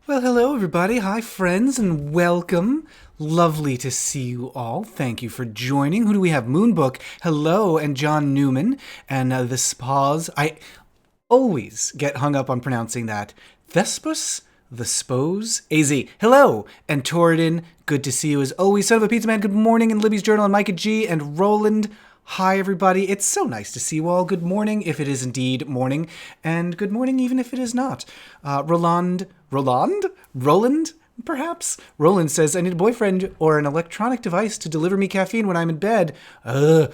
Well, hello, everybody. Hi, friends, and welcome. Lovely to see you all. Thank you for joining. Who do we have? Moonbook, hello, and John Newman, and the Spas. I always get hung up on pronouncing that. Thespis, the Spos, AZ, hello, and Torridon, good to see you as always. Son of a Pizza Man, good morning, and Libby's Journal, and Micah G, and Roland. Hi, everybody. It's so nice to see you all. Good morning, if it is indeed morning, and good morning, even if it is not. Roland, perhaps? Roland says, I need a boyfriend or an electronic device to deliver me caffeine when I'm in bed. Yeah,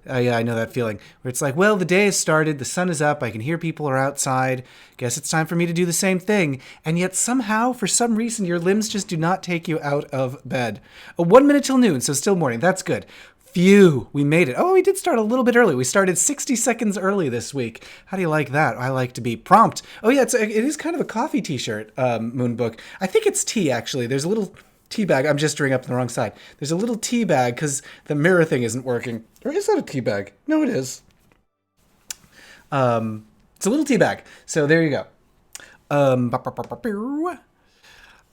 I know that feeling. Where it's like, well, the day has started, the sun is up, I can hear people are outside. Guess it's time for me to do the same thing. And yet somehow, for some reason, your limbs just do not take you out of bed. 1 minute till noon, so still morning. That's good. Phew, we made it. Oh, we did start a little bit early. We started 60 seconds early this week. How do you like that? I like to be prompt. Oh, yeah, it is kind of a coffee t-shirt, Moonbook. I think it's tea, actually. There's a little tea bag. I'm just stirring up on the wrong side. There's a little tea bag because the mirror thing isn't working. Or is that a tea bag? No, it is. It's a little tea bag. So there you go.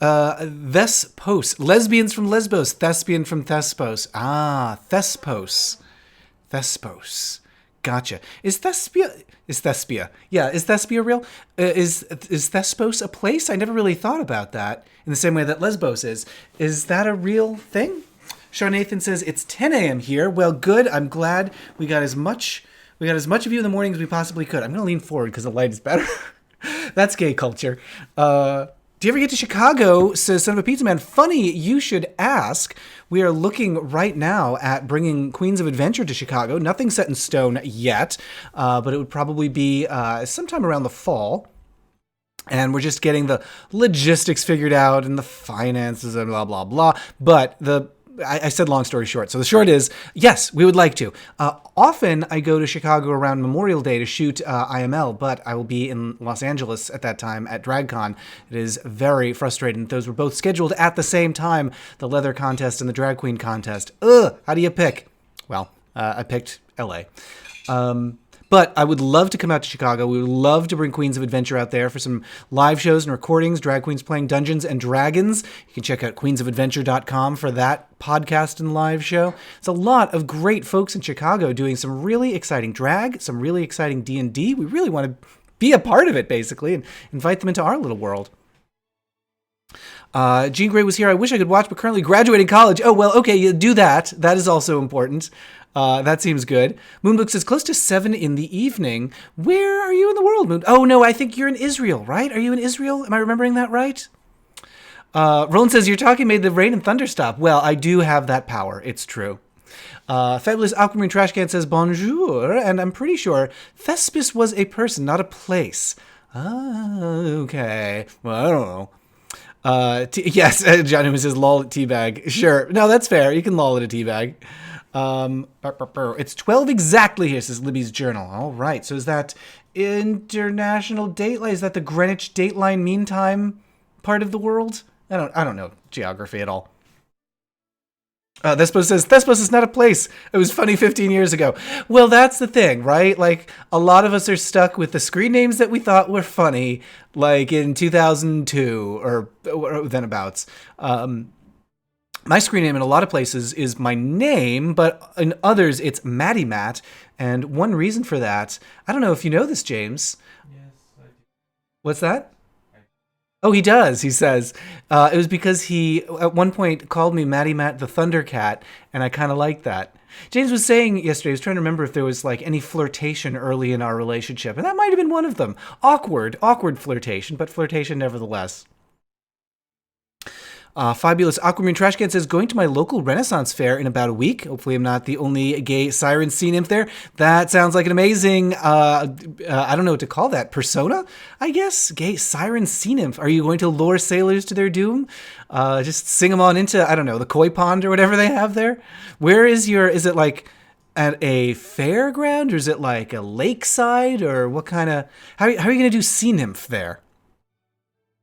Thespos. Lesbians from Lesbos. Thespian from Thespos. Ah, Thespos. Thespos. Gotcha. Is Thespia? Yeah, is Thespia real? Is Thespos a place? I never really thought about that in the same way that Lesbos is. Is that a real thing? Sean Nathan says, it's 10 a.m. here. Well, good. I'm glad we got as much of you in the morning as we possibly could. I'm going to lean forward because the light is better. That's gay culture. Do you ever get to Chicago? Says Son of a Pizza Man. Funny, you should ask. We are looking right now at bringing Queens of Adventure to Chicago. Nothing set in stone yet, but it would probably be sometime around the fall. And we're just getting the logistics figured out and the finances and blah, blah, blah. But I said long story short. So the short is, yes, we would like to. Often I go to Chicago around Memorial Day to shoot IML, but I will be in Los Angeles at that time at DragCon. It is very frustrating. Those were both scheduled at the same time, the leather contest and the drag queen contest. How do you pick? Well, I picked LA. But I would love to come out to Chicago. We would love to bring Queens of Adventure out there for some live shows and recordings, drag queens playing Dungeons and Dragons. You can check out queensofadventure.com for that podcast and live show. It's a lot of great folks in Chicago doing some really exciting drag, some really exciting D&D. We really want to be a part of it, basically, and invite them into our little world. Jean Grey was here. I wish I could watch, but currently graduating college. Oh, well, okay, you do that. That is also important. That seems good. Moonbook says, close to 7 in the evening. Where are you in the world, Moon? Oh, no, I think you're in Israel, right? Are you in Israel? Am I remembering that right? Roland says, your talking made the rain and thunder stop. Well, I do have that power. It's true. Fabulous Aquamarine Trash Can says, bonjour, and I'm pretty sure Thespis was a person, not a place. Okay. Well, I don't know. Yes, Johnny says, lol at teabag. Sure. No, that's fair. You can lol at a teabag. It's 12 exactly here, says Libby's Journal. All right. So is that international dateline? Is that the Greenwich Dateline Mean Time part of the world? I don't know geography at all. Thespos says, Thespos is not a place. It was funny 15 years ago. Well, that's the thing, right? Like, a lot of us are stuck with the screen names that we thought were funny, like in 2002 or thenabouts. My screen name in a lot of places is my name, but in others it's Matty Matt. And one reason for that, I don't know if you know this, James. Yes, I do. What's that? Oh, he does, he says. It was because he, at one point, called me Matty Matt the Thundercat, and I kind of liked that. James was saying yesterday, he was trying to remember if there was, like, any flirtation early in our relationship, and that might have been one of them. Awkward flirtation, but flirtation nevertheless. Fabulous Aquamarine Trash Can says, going to my local Renaissance fair in about a week. Hopefully I'm not the only gay siren sea nymph there. That sounds like an amazing, I don't know what to call that, persona, I guess? Gay siren sea nymph. Are you going to lure sailors to their doom? Just sing them on into, I don't know, the koi pond or whatever they have there? Where is it like at a fairground, or is it like a lakeside, or what kind of, how are you going to do sea nymph there?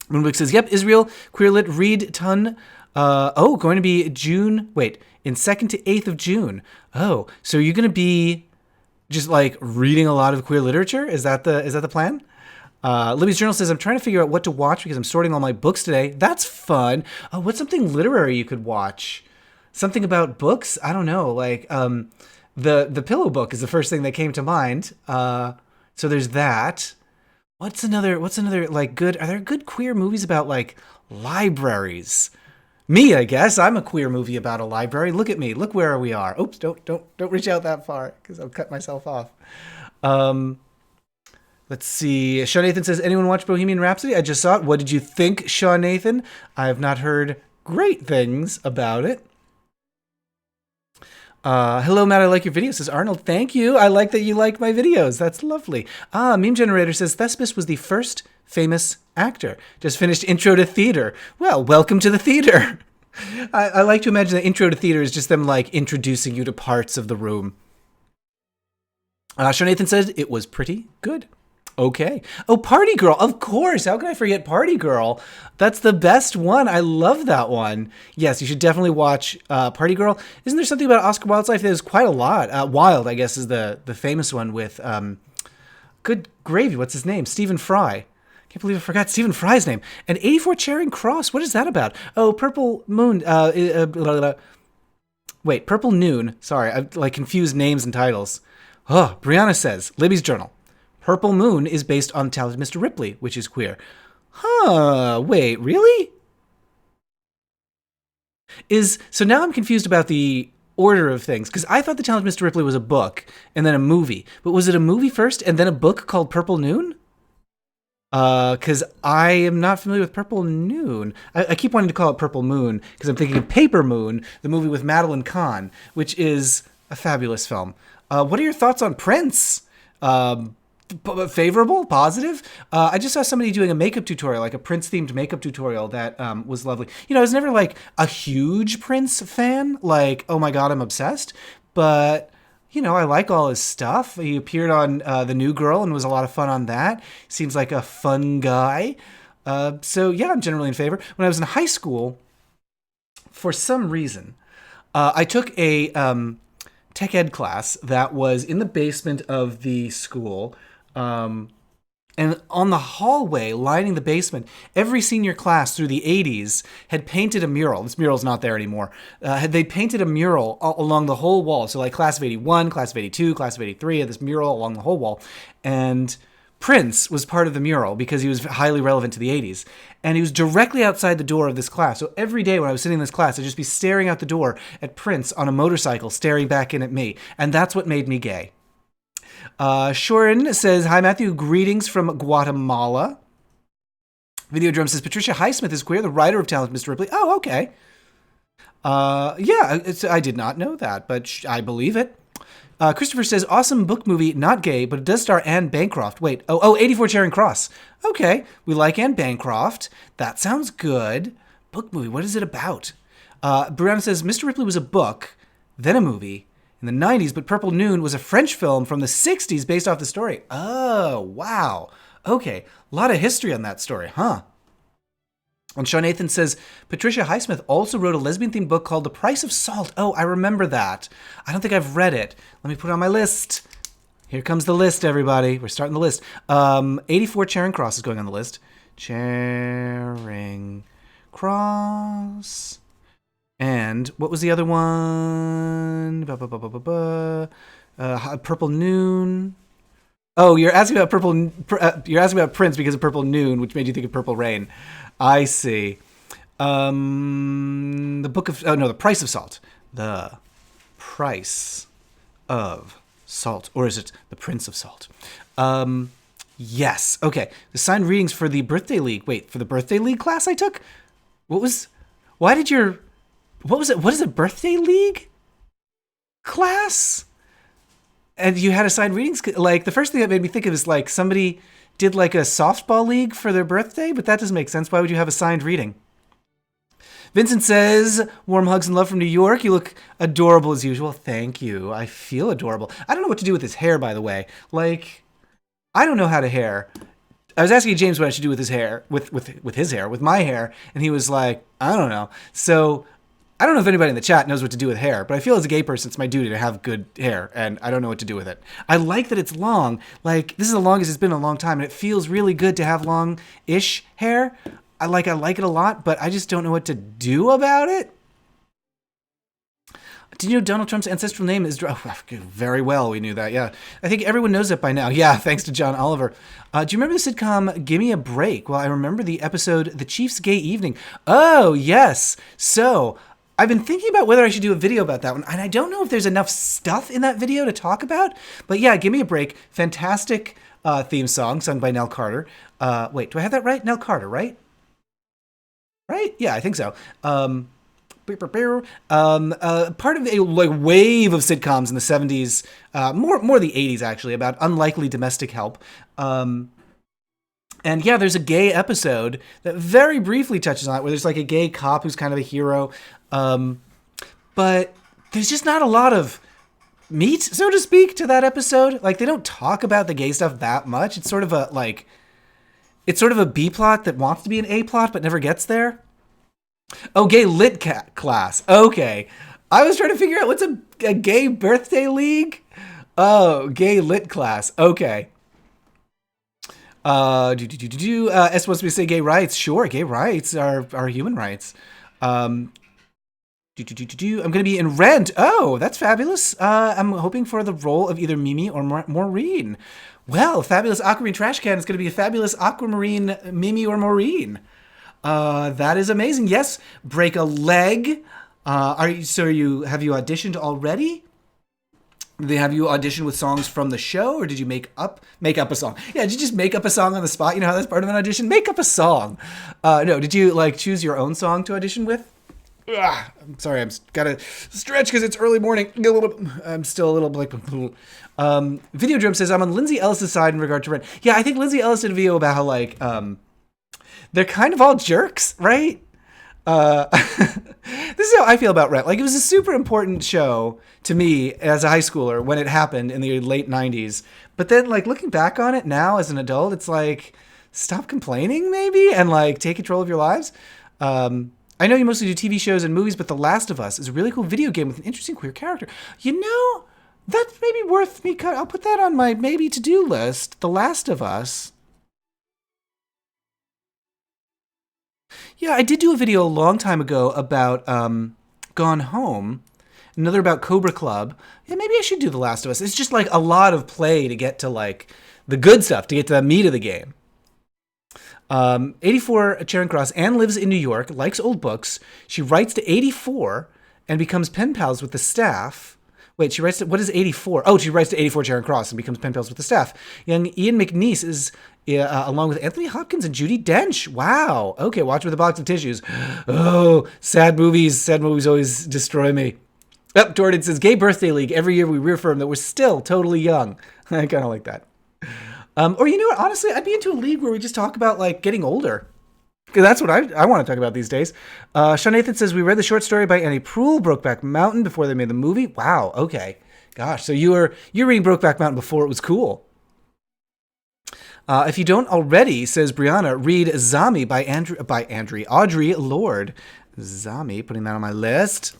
Moonbook says, yep, Israel, Queerlit, Read, Ton. Going to be in 2nd to 8th of June. Oh, so you're going to be just like reading a lot of queer literature? Is that the plan? Libby's Journal says, I'm trying to figure out what to watch because I'm sorting all my books today. That's fun. Oh, what's something literary you could watch? Something about books? I don't know. Like, the Pillow Book is the first thing that came to mind. So there's that. What's another, like, good, are there good queer movies about, like, libraries? Me, I guess. I'm a queer movie about a library. Look at me. Look where we are. Oops, don't reach out that far, because I'll cut myself off. Let's see. Sean Nathan says, anyone watch Bohemian Rhapsody? I just saw it. What did you think, Sean Nathan? I have not heard great things about it. Hello, Matt, I like your videos, says Arnold. Thank you. I like that you like my videos. That's lovely. Meme Generator says, Thespis was the first famous actor. Just finished Intro to Theater. Well, welcome to the theater. I like to imagine that Intro to Theater is just them, like, introducing you to parts of the room. Sean Nathan says, it was pretty good. Okay. Oh, Party Girl. Of course. How can I forget Party Girl? That's the best one. I love that one. Yes, you should definitely watch Party Girl. Isn't there something about Oscar Wilde's life? There's quite a lot. Wilde, I guess, is the famous one with, good gravy, what's his name? Stephen Fry. Can't believe I forgot Stephen Fry's name. And 84 Charing Cross. What is that about? Oh, Purple Moon. Wait, Purple Noon. Sorry, I like confused names and titles. Oh, Brianna says, Libby's Journal. Purple Moon is based on Talented Mr. Ripley, which is queer. Huh, wait, really? So now I'm confused about the order of things, because I thought The Talented Mr. Ripley was a book and then a movie. But was it a movie first and then a book called Purple Noon? Because I am not familiar with Purple Noon. I keep wanting to call it Purple Moon because I'm thinking of Paper Moon, the movie with Madeline Kahn, which is a fabulous film. What are your thoughts on Prince? Favorable? Positive? I just saw somebody doing a makeup tutorial, like a Prince-themed makeup tutorial that was lovely. You know, I was never, like, a huge Prince fan. Like, oh my god, I'm obsessed. But, you know, I like all his stuff. He appeared on The New Girl and was a lot of fun on that. Seems like a fun guy. So, yeah, I'm generally in favor. When I was in high school, for some reason, I took a tech ed class that was in the basement of the school. And on the hallway lining the basement, every senior class through the 80s had painted a mural. This mural's not there anymore. They painted a mural along the whole wall. So like class of 81, class of 82, class of 83 had this mural along the whole wall. And Prince was part of the mural because he was highly relevant to the 80s. And he was directly outside the door of this class. So every day when I was sitting in this class, I'd just be staring out the door at Prince on a motorcycle, staring back in at me. And that's what made me gay. Shorin says, hi, Matthew. Greetings from Guatemala. Videodrum says, Patricia Highsmith is queer, the writer of Talented Mr. Ripley. Oh, okay. Yeah, I did not know that, but I believe it. Christopher says, awesome book movie, not gay, but it does star Anne Bancroft. Wait, 84 Charing Cross. Okay, we like Anne Bancroft. That sounds good. Book movie, what is it about? Brianna says, Mr. Ripley was a book, then a movie, in the 90s, but Purple Noon was a French film from the 60s based off the story. Oh, wow. Okay, a lot of history on that story, huh? And Sean Nathan says, Patricia Highsmith also wrote a lesbian-themed book called The Price of Salt. Oh, I remember that. I don't think I've read it. Let me put it on my list. Here comes the list, everybody. We're starting the list. 84 Charing Cross is going on the list. Charing Cross. And what was the other one? Purple Noon. Oh, you're asking about you're asking about Prince because of Purple Noon, which made you think of Purple Rain. I see. The Price of Salt. The Price of Salt, or is it The Prince of Salt? Yes. Okay. The signed readings for the birthday league. Wait, for the birthday league class I took. What was it? What is a birthday league class? And you had assigned readings? Like, the first thing that made me think of is, like, somebody did, like, a softball league for their birthday, but that doesn't make sense. Why would you have assigned reading? Vincent says, warm hugs and love from New York. You look adorable as usual. Thank you. I feel adorable. I don't know what to do with his hair, by the way. Like, I don't know how to hair. I was asking James what I should do with his hair, with his hair, with my hair, and he was like, I don't know. So I don't know if anybody in the chat knows what to do with hair, but I feel as a gay person, it's my duty to have good hair, and I don't know what to do with it. I like that it's long. Like, this is the longest it's been in a long time, and it feels really good to have long-ish hair. I like it a lot, but I just don't know what to do about it. Did you know Donald Trump's ancestral name is... Oh, very well, we knew that, yeah. I think everyone knows it by now. Yeah, thanks to John Oliver. Do you remember the sitcom Gimme a Break? Well, I remember the episode The Chief's Gay Evening. Oh, yes. So, I've been thinking about whether I should do a video about that one, and I don't know if there's enough stuff in that video to talk about. But yeah, Gimme a Break. Fantastic theme song sung by Nell Carter. Wait, do I have that right? Nell Carter, right? Right? Yeah, I think so. Part of a wave of sitcoms in the 70s, more the 80s actually, about unlikely domestic help. And yeah, there's a gay episode that very briefly touches on it, where there's like a gay cop who's kind of a hero. But there's just not a lot of meat, so to speak, to that episode. Like, they don't talk about the gay stuff that much. It's sort of a B plot that wants to be an A plot but never gets there. Oh, gay lit class. Okay. I was trying to figure out what's a gay birthday league. Oh, gay lit class. Okay. S wants me to say gay rights. Sure, gay rights are human rights. I'm going to be in Rent. Oh, that's fabulous. I'm hoping for the role of either Mimi or Maureen. Well, Fabulous Aquamarine Trash Can is going to be a Fabulous Aquamarine Mimi or Maureen. That is amazing. Yes, Break a Leg. Have you auditioned already? Did they have you audition with songs from the show, or did you make up a song? Yeah, did you just make up a song on the spot? You know how that's part of an audition? Make up a song. No, did you choose your own song to audition with? I'm sorry, I'm gotta stretch because it's early morning. I'm still a little like. Videodrome says I'm on Lindsay Ellis' side in regard to Rent. Yeah, I think Lindsay Ellis did a video about how they're kind of all jerks, right? This is how I feel about Rent. Like, it was a super important show to me as a high schooler when it happened in the late 90s. But then, looking back on it now as an adult, it's like, stop complaining, maybe, and, take control of your lives. I know you mostly do TV shows and movies, but The Last of Us is a really cool video game with an interesting queer character. You know, that's maybe worth me... I'll put that on my maybe to-do list. The Last of Us... Yeah, I did do a video a long time ago about Gone Home, another about Cobra Club. Yeah, maybe I should do The Last of Us. It's just a lot of play to get to the good stuff, to get to the meat of the game. 84 Charing Cross. Anne lives in New York, likes old books. She writes to 84 and becomes pen pals with the staff. Wait, she writes to, what is 84? Oh, she writes to 84 Charing Cross and becomes pen pals with the staff. Young Ian McNeice is... along with Anthony Hopkins and Judi Dench. Wow. Okay, watch with a box of tissues. Oh, sad movies. Sad movies always destroy me. Oh, Jordan says, gay birthday league. Every year we reaffirm that we're still totally young. I kind of like that. Or you know what? Honestly, I'd be into a league where we just talk about, getting older. Because that's what I want to talk about these days. Sean Nathan says, we read the short story by Annie Proulx, Brokeback Mountain, before they made the movie. Wow. Okay. Gosh. So you're reading Brokeback Mountain before it was cool. If you don't already, says Brianna, read Zami by Audre Lorde. Zami, putting that on my list.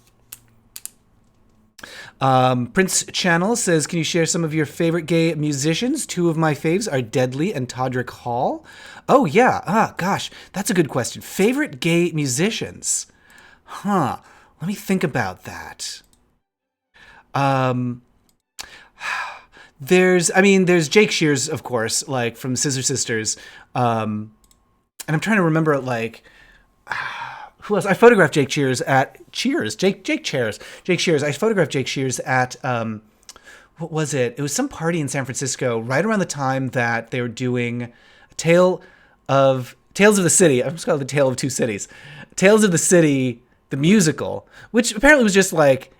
Prince Channel says, can you share some of your favorite gay musicians? Two of my faves are Deadly and Todrick Hall. Oh, yeah. Gosh, that's a good question. Favorite gay musicians? Let me think about that. There's Jake Shears, of course, from Scissor Sisters. And I'm trying to remember, who else? I photographed Jake Shears at Cheers. Jake Shears. I photographed Jake Shears at, what was it? It was some party in San Francisco right around the time that they were doing Tales of the City. I'm just calling it the Tale of Two Cities. Tales of the City, the musical, which apparently was just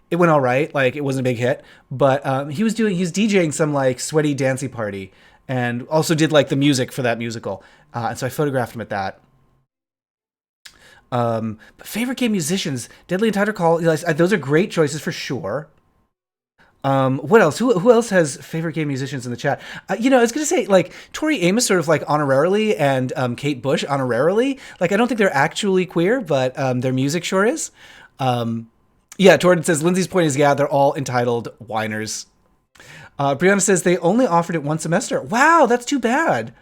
it went all right. It wasn't a big hit, but he was DJing some sweaty dancey party and also did the music for that musical. And so I photographed him at that. But favorite gay musicians, Deadly and Todrick Hall, those are great choices for sure. What else? Who else has favorite gay musicians in the chat? I was going to say Tori Amos sort of honorarily and Kate Bush honorarily. I don't think they're actually queer, but their music sure is. Yeah, Torden says, Lindsay's point is, yeah, they're all entitled whiners. Brianna says, they only offered it one semester. Wow, that's too bad.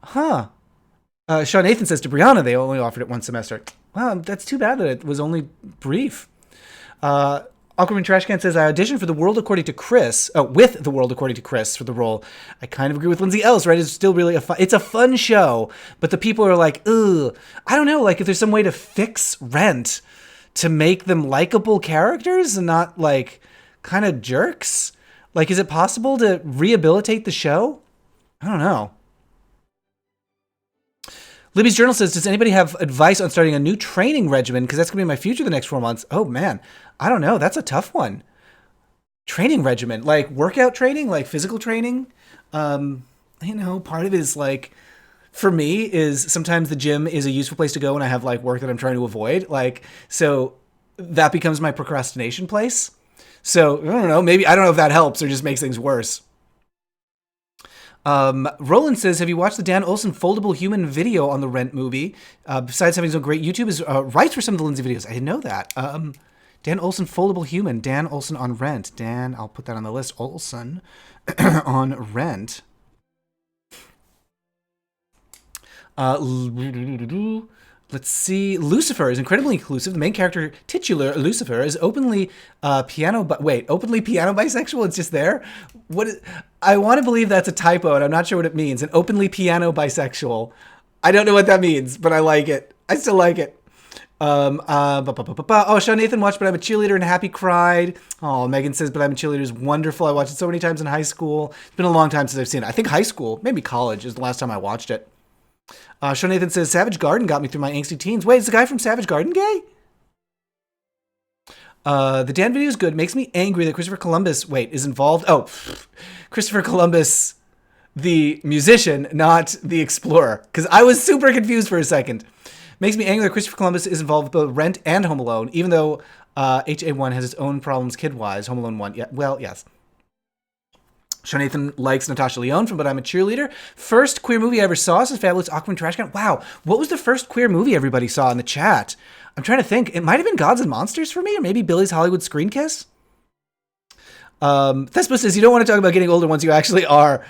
Huh. Sean Nathan says to Brianna, they only offered it one semester. Wow, that's too bad that it was only brief. Aquaman Trashcan says, I auditioned for The World According to Chris, with The World According to Chris for the role. I kind of agree with Lindsay Ellis, right? It's still really it's a fun show, but the people are like, ugh. I don't know, like if there's some way to fix Rent to make them likable characters and not like kind of jerks. Like, is it possible to rehabilitate the show? I don't know. Libby's Journal says, does anybody have advice on starting a new training regimen? Because that's going to be my future the next 4 months. Oh, man. I don't know. That's a tough one. Training regimen. Like workout training, like physical training. Part of it is like, for me, is sometimes the gym is a useful place to go when I have like work that I'm trying to avoid. Like, so that becomes my procrastination place. So, I don't know. Maybe, I don't know if that helps or just makes things worse. Roland says, have you watched the Dan Olsen foldable human video on the Rent movie? Besides having some great YouTube, is writes for some of the Lindsay videos. I didn't know that. Dan Olsen foldable human. Dan Olsen on Rent. Dan, I'll put that on the list. Olsen on Rent. Let's see. Lucifer is incredibly inclusive. The main character, titular Lucifer, is openly piano bisexual. It's just there. I want to believe that's a typo, and I'm not sure what it means. An openly piano bisexual. I don't know what that means, but I like it. I still like it. Oh, Sean Nathan watched But I'm a Cheerleader and Happy cried. Oh, Megan says But I'm a Cheerleader is wonderful. I watched it so many times in high school. It's been a long time since I've seen it. I think high school, maybe college, is the last time I watched it. Sean Nathan says, Savage Garden got me through my angsty teens. Wait, is the guy from Savage Garden gay? The Dan video is good. Makes me angry that Christopher Columbus, is involved. Oh, Christopher Columbus, the musician, not the explorer. Because I was super confused for a second. Makes me angry that Christopher Columbus is involved with both Rent and Home Alone, even though HA1 has its own problems kid-wise. Home Alone 1, yeah, well, yes. Sean Nathan likes Natasha Lyonne from But I'm a Cheerleader. First queer movie I ever saw is Fabulous Aquaman Trash Can. Wow, what was the first queer movie everybody saw in the chat? I'm trying to think. It might have been Gods and Monsters for me, or maybe Billy's Hollywood Screen Kiss. Thespis says, you don't want to talk about getting older once you actually are.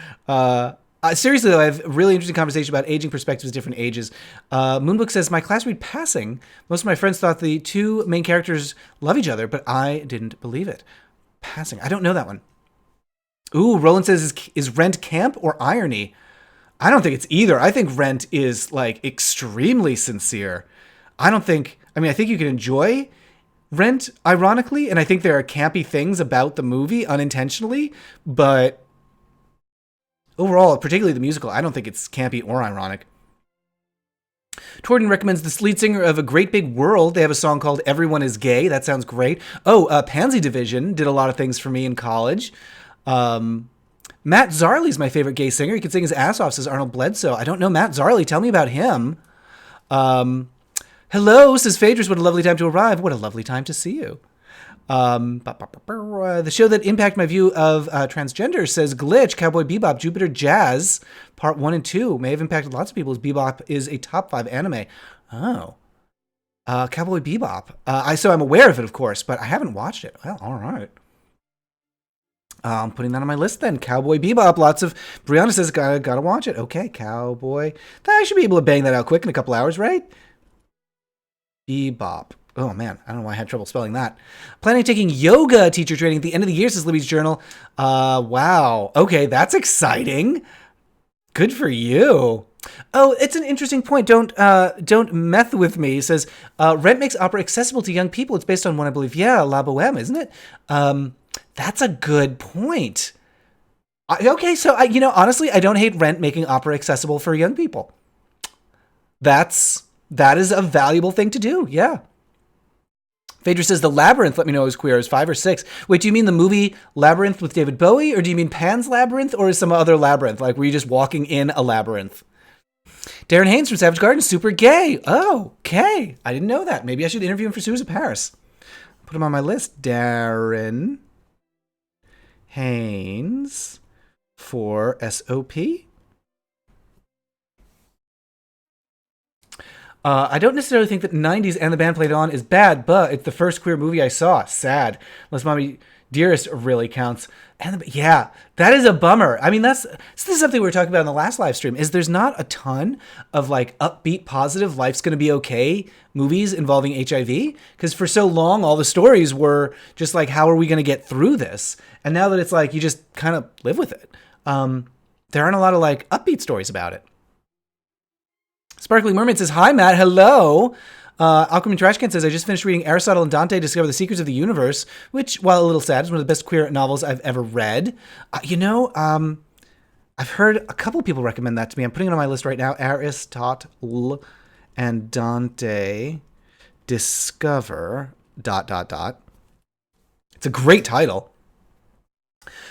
Seriously, though, I have a really interesting conversation about aging perspectives at different ages. Moonbook says, my class read Passing. Most of my friends thought the two main characters love each other, but I didn't believe it. Passing. I don't know that one. Ooh, Roland says, is Rent camp or irony? I don't think it's either. I think Rent is, like, extremely sincere. I think you can enjoy Rent, ironically, and I think there are campy things about the movie unintentionally, but overall, particularly the musical, I don't think it's campy or ironic. Torden recommends the lead singer of A Great Big World. They have a song called Everyone is Gay. That sounds great. Oh, Pansy Division did a lot of things for me in college. Matt Zarley's my favorite gay singer. He can sing his ass off, says Arnold Bledsoe. I don't know Matt Zarley. Tell me about him. Hello, says Phaedrus. What a lovely time to arrive. What a lovely time to see you. The show that impacted my view of transgender, says Glitch, Cowboy Bebop, Jupiter Jazz, Part 1 and 2. May have impacted lots of people as Bebop is a top 5 anime. Oh. Cowboy Bebop. So I'm aware of it, of course, but I haven't watched it. Well, all right. I'm putting that on my list then. Cowboy Bebop. Lots of... Brianna says, gotta watch it. Okay, Cowboy. I should be able to bang that out quick in a couple hours, right? Bebop. Oh, man. I don't know why I had trouble spelling that. Planning on taking yoga teacher training at the end of the year, says Libby's Journal. Wow. Okay, that's exciting. Good for you. Oh, it's an interesting point. Don't meth with me. It says, Rent makes opera accessible to young people. It's based on one, I believe. Yeah, La Boheme, isn't it? That's a good point. Okay, so, honestly, I don't hate Rent making opera accessible for young people. That is a valuable thing to do, yeah. Phaedra says, The Labyrinth, let me know, is queer, is 5 or 6. Wait, do you mean the movie Labyrinth with David Bowie, or do you mean Pan's Labyrinth, or is some other labyrinth? Like, were you just walking in a labyrinth? Darren Haynes from Savage Garden, super gay. Oh, okay. I didn't know that. Maybe I should interview him for Suze of Paris. Put him on my list. Darren Haynes for SOP. I don't necessarily think that 90s and the band played on is bad, but it's the first queer movie I saw. Sad. Unless Mommy Dearest really counts. And yeah, that is a bummer. I mean, this is something we were talking about in the last live stream, is there's not a ton of like upbeat, positive, life's going to be okay movies involving HIV. Because for so long, all the stories were just like, how are we going to get through this? And now that it's like, you just kind of live with it. There aren't a lot of like upbeat stories about it. Sparkling Mermaid says, hi, Matt. Hello. Alchemy Trashcan says, I just finished reading Aristotle and Dante Discover the Secrets of the Universe, which, while a little sad, is one of the best queer novels I've ever read. I've heard a couple people recommend that to me. I'm putting it on my list right now. Aristotle and Dante Discover ... It's a great title.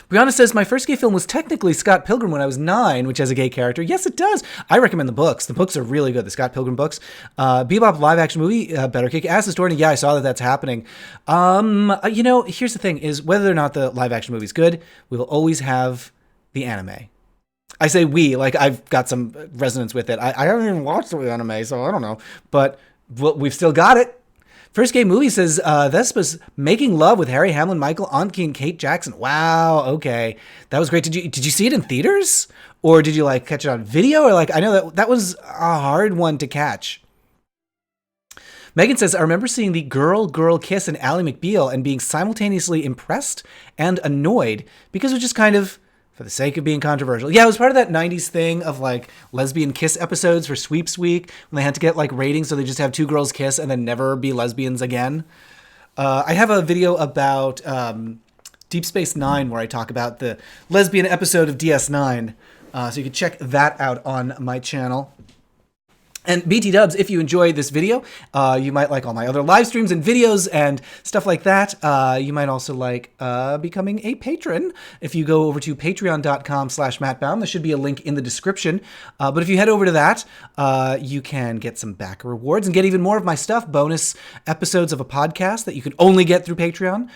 Brianna says, my first gay film was technically Scott Pilgrim when I was 9, which has a gay character. Yes, it does. I recommend the books. The books are really good, the Scott Pilgrim books. Bebop live-action movie, better kick ass. The story, yeah, I saw that that's happening. Here's the thing, is whether or not the live-action movie is good, we will always have the anime. I say we, like I've got some resonance with it. I haven't even watched the anime, so I don't know. But we've still got it. First gay movie says, Thespis making love with Harry Hamlin, Michael Onke, and Kate Jackson. Wow, okay. That was great. Did you see it in theaters? Or did you like catch it on video? Or like, I know that was a hard one to catch. Megan says, I remember seeing the girl kiss in Ally McBeal and being simultaneously impressed and annoyed because it was just kind of for the sake of being controversial. Yeah, it was part of that 90s thing of like lesbian kiss episodes for Sweeps Week when they had to get like ratings, so they just have two girls kiss and then never be lesbians again. I have a video about Deep Space Nine where I talk about the lesbian episode of DS9. So you can check that out on my channel. And BT Dubs, if you enjoyed this video, you might like all my other live streams and videos and stuff like that. You might also like becoming a patron if you go over to patreon.com/MattBaum. There should be a link in the description. But if you head over to that, you can get some backer rewards and get even more of my stuff. Bonus episodes of a podcast that you can only get through Patreon.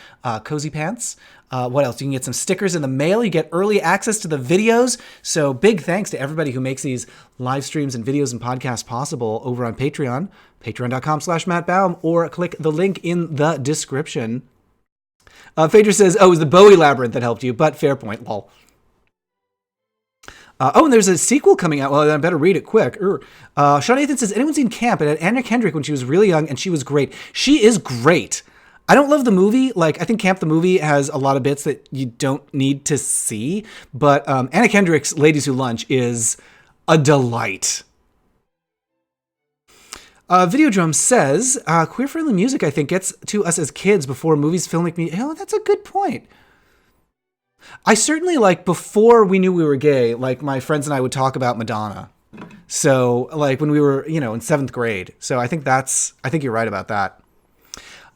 Cozy Pants. What else? You can get some stickers in the mail. You get early access to the videos. So big thanks to everybody who makes these live streams and videos and podcasts possible over on Patreon, patreon.com/MattBaum, or click the link in the description. Phaedra says, oh, it was the Bowie Labyrinth that helped you, but fair point, lol. And there's a sequel coming out. Well, I better read it quick. Sean Nathan says, anyone seen Camp? It had Anna Kendrick when she was really young, and she was great. She is great. I don't love the movie. Like, I think Camp the movie has a lot of bits that you don't need to see. But Anna Kendrick's Ladies Who Lunch is a delight. Videodrum says, queer-friendly music, I think, gets to us as kids before movies, filmic media. Oh, that's a good point. I certainly, like, before we knew we were gay, like, my friends and I would talk about Madonna. So, like, when we were, in 7th grade. So I think you're right about that.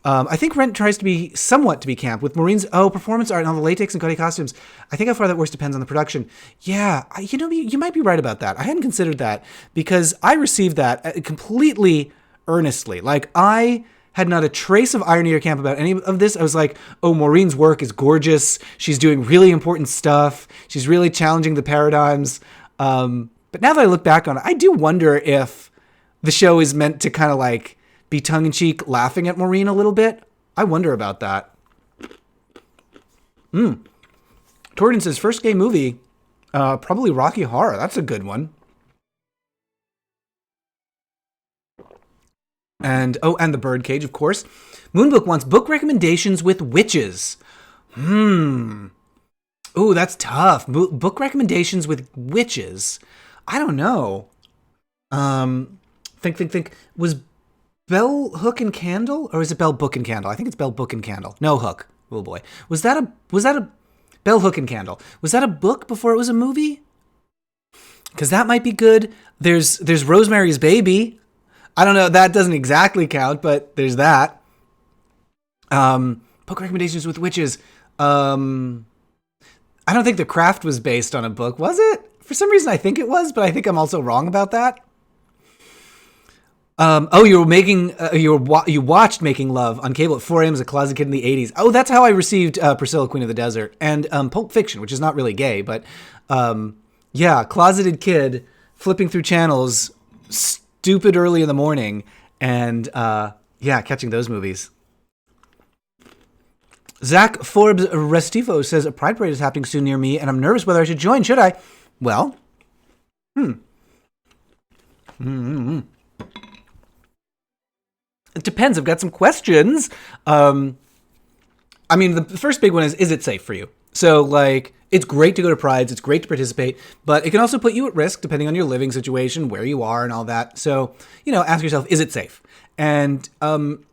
I think Rent tries to be somewhat to be camp with Maureen's performance art and all the latex and gaudy costumes. I think how far that works depends on the production. Yeah, you might be right about that. I hadn't considered that because I received that completely earnestly. Like, I had not a trace of irony or camp about any of this. I was like, oh, Maureen's work is gorgeous. She's doing really important stuff. She's really challenging the paradigms. But now that I look back on it, I do wonder if the show is meant to kind of like be tongue-in-cheek laughing at Maureen a little bit. I wonder about that. Torden says, first gay movie, probably Rocky Horror. That's a good one. And The Birdcage, of course. Moonbook wants book recommendations with witches. Ooh, that's tough. Book recommendations with witches. I don't know. Think. Was Bell Hook and Candle, or is it Bell Book and Candle? I think it's Bell Book and Candle. No Hook. Oh boy. Was that a Bell Hook and Candle? Was that a book before it was a movie? Because that might be good. There's Rosemary's Baby. I don't know. That doesn't exactly count, but there's that. Book recommendations with witches. I don't think The Craft was based on a book, was it? For some reason, I think it was, but I think I'm also wrong about that. You watched Making Love on cable at 4 a.m. as a closet kid in the 80s. Oh, that's how I received Priscilla, Queen of the Desert, and Pulp Fiction, which is not really gay, but closeted kid flipping through channels, stupid early in the morning and, yeah, catching those movies. Zach Forbes Restifo says, a Pride Parade is happening soon near me, and I'm nervous whether I should join. Should I? Well, It depends. I've got some questions. I mean, the first big one is it safe for you? So, like, it's great to go to Prides. It's great to participate, but it can also put you at risk depending on your living situation, where you are, and all that. So, ask yourself, is it safe? And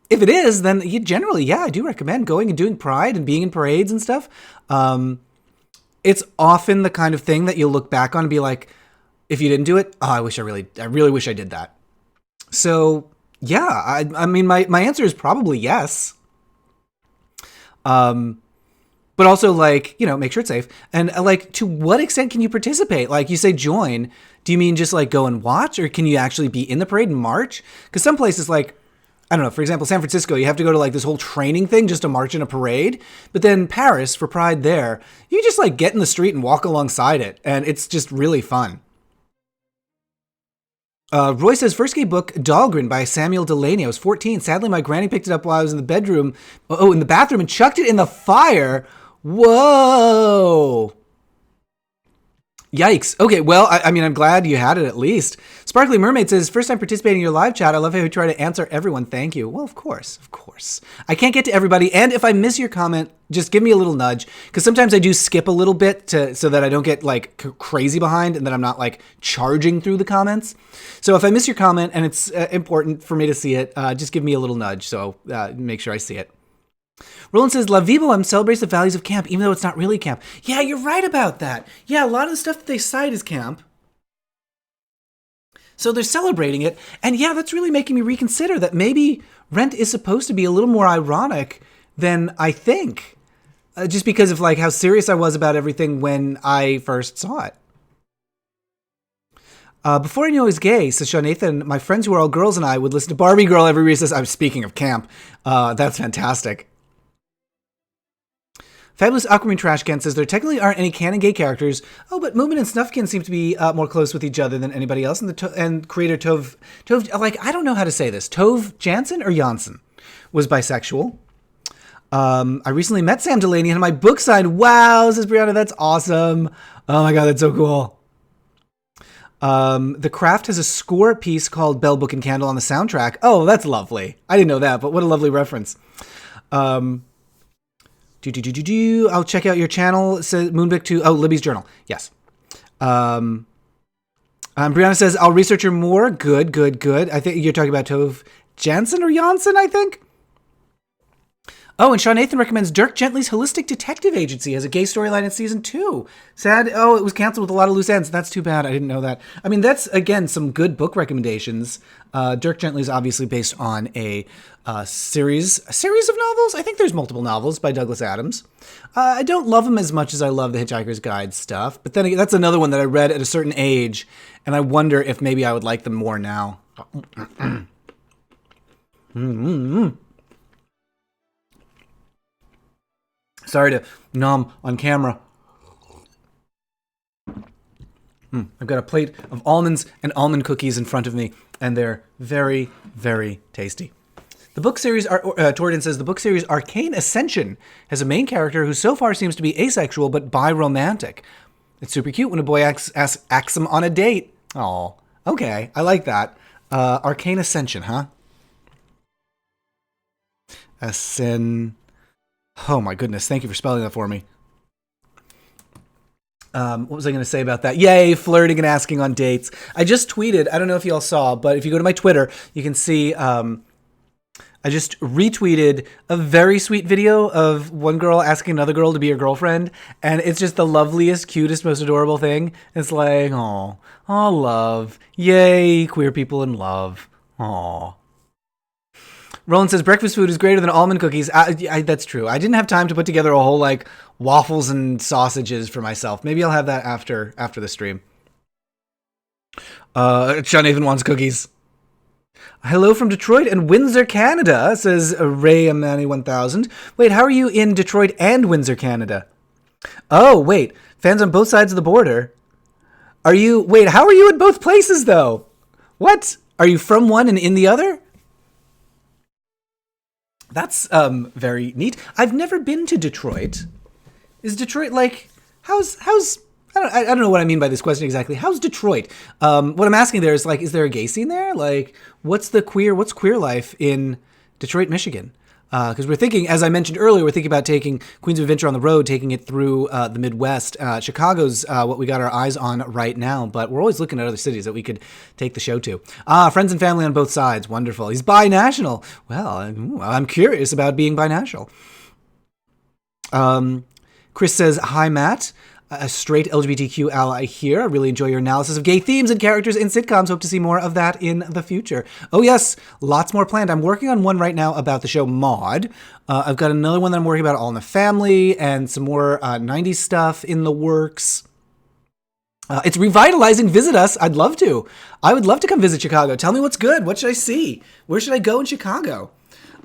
if it is, then you generally, yeah, I do recommend going and doing Pride and being in parades and stuff. It's often the kind of thing that you'll look back on and be like, if you didn't do it, I really wish I did that. So, yeah, I mean, my answer is probably yes. But also, like, make sure it's safe. And, like, to what extent can you participate? Like, you say join. Do you mean just, like, go and watch? Or can you actually be in the parade and march? Because some places, like, I don't know, for example, San Francisco, you have to go to, like, this whole training thing just to march in a parade. But then Paris, for Pride there, you just, like, get in the street and walk alongside it. And it's just really fun. Roy says, first gay book, Dahlgren by Samuel Delaney. I was 14. Sadly, my granny picked it up while I was in the bathroom, and chucked it in the fire. Whoa. Yikes. Okay, well, I mean, I'm glad you had it at least. Sparkly Mermaid says, first time participating in your live chat. I love how you try to answer everyone. Thank you. Well, of course. I can't get to everybody. And if I miss your comment, just give me a little nudge. Because sometimes I do skip a little bit so that I don't get, like, crazy behind and that I'm not, like, charging through the comments. So if I miss your comment and it's important for me to see it, just give me a little nudge. So make sure I see it. Roland says, La Vivo celebrates the values of camp, even though it's not really camp. Yeah, you're right about that. Yeah, a lot of the stuff that they cite is camp. So they're celebrating it. And yeah, that's really making me reconsider that maybe Rent is supposed to be a little more ironic than I think. Just because of, like, how serious I was about everything when I first saw it. Before I knew I was gay, says Sean Nathan, my friends who are all girls and I would listen to Barbie Girl every recess. I'm speaking of camp. That's fantastic. Fabulous Aquamarine Trash Can says there technically aren't any canon gay characters. Oh, but Moomin and Snufkin seem to be more close with each other than anybody else. And creator Tove, like, I don't know how to say this. Tove Jansen or Janssen was bisexual. I recently met Sam Delaney and had my book signed. Wow, says Brianna, that's awesome. Oh my God, that's so cool. The Craft has a score piece called Bell, Book and Candle on the soundtrack. Oh, that's lovely. I didn't know that, but what a lovely reference. I'll check out your channel. It says Moonbic 2. Oh, Libby's Journal. Yes. Brianna says, I'll research her more. Good. I think you're talking about Tove Jansen or Janssen, I think. Oh, and Sean Nathan recommends Dirk Gently's Holistic Detective Agency has a gay storyline in season 2. Sad. Oh, it was canceled with a lot of loose ends. That's too bad. I didn't know that. I mean, that's, again, some good book recommendations. Dirk Gently is obviously based on a series of novels. I think there's multiple novels by Douglas Adams. I don't love them as much as I love the Hitchhiker's Guide stuff. But then again, that's another one that I read at a certain age. And I wonder if maybe I would like them more now. Sorry to nom on camera. I've got a plate of almonds and almond cookies in front of me, and they're very, very tasty. The book series, Torden says, the book series Arcane Ascension has a main character who so far seems to be asexual but bi-romantic. It's super cute when a boy asks him on a date. Oh, okay. I like that. Arcane Ascension, huh? Oh my goodness, thank you for spelling that for me. What was I going to say about that? Yay, flirting and asking on dates. I just tweeted, I don't know if you all saw, but if you go to my Twitter, you can see I just retweeted a very sweet video of one girl asking another girl to be her girlfriend, and it's just the loveliest, cutest, most adorable thing. It's like, oh, love. Yay, queer people in love. Aw. Roland says, breakfast food is greater than almond cookies. That's true. I didn't have time to put together a whole, like, waffles and sausages for myself. Maybe I'll have that after the stream. Sean Nathan wants cookies. Hello from Detroit and Windsor, Canada, says Ray Amani 1000. Wait, how are you in Detroit and Windsor, Canada? Oh, wait. Fans on both sides of the border. How are you in both places, though? What? Are you from one and in the other? That's very neat. I've never been to Detroit. Is Detroit like how's I don't know what I mean by this question exactly. How's Detroit? What I'm asking there is like, is there a gay scene there? Like, what's queer life in Detroit, Michigan? Because we're thinking, as I mentioned earlier, we're thinking about taking Queens of Adventure on the road, taking it through the Midwest. Chicago's what we got our eyes on right now, but we're always looking at other cities that we could take the show to. Friends and family on both sides. Wonderful. He's binational. Well, I'm curious about being binational. Chris says, hi, Matt. A straight LGBTQ ally here. I really enjoy your analysis of gay themes and characters in sitcoms. Hope to see more of that in the future. Oh, yes. Lots more planned. I'm working on one right now about the show Maude. I've got another one that I'm working about All in the Family and some more 90s stuff in the works. It's revitalizing. Visit us. I'd love to. I would love to come visit Chicago. Tell me what's good. What should I see? Where should I go in Chicago?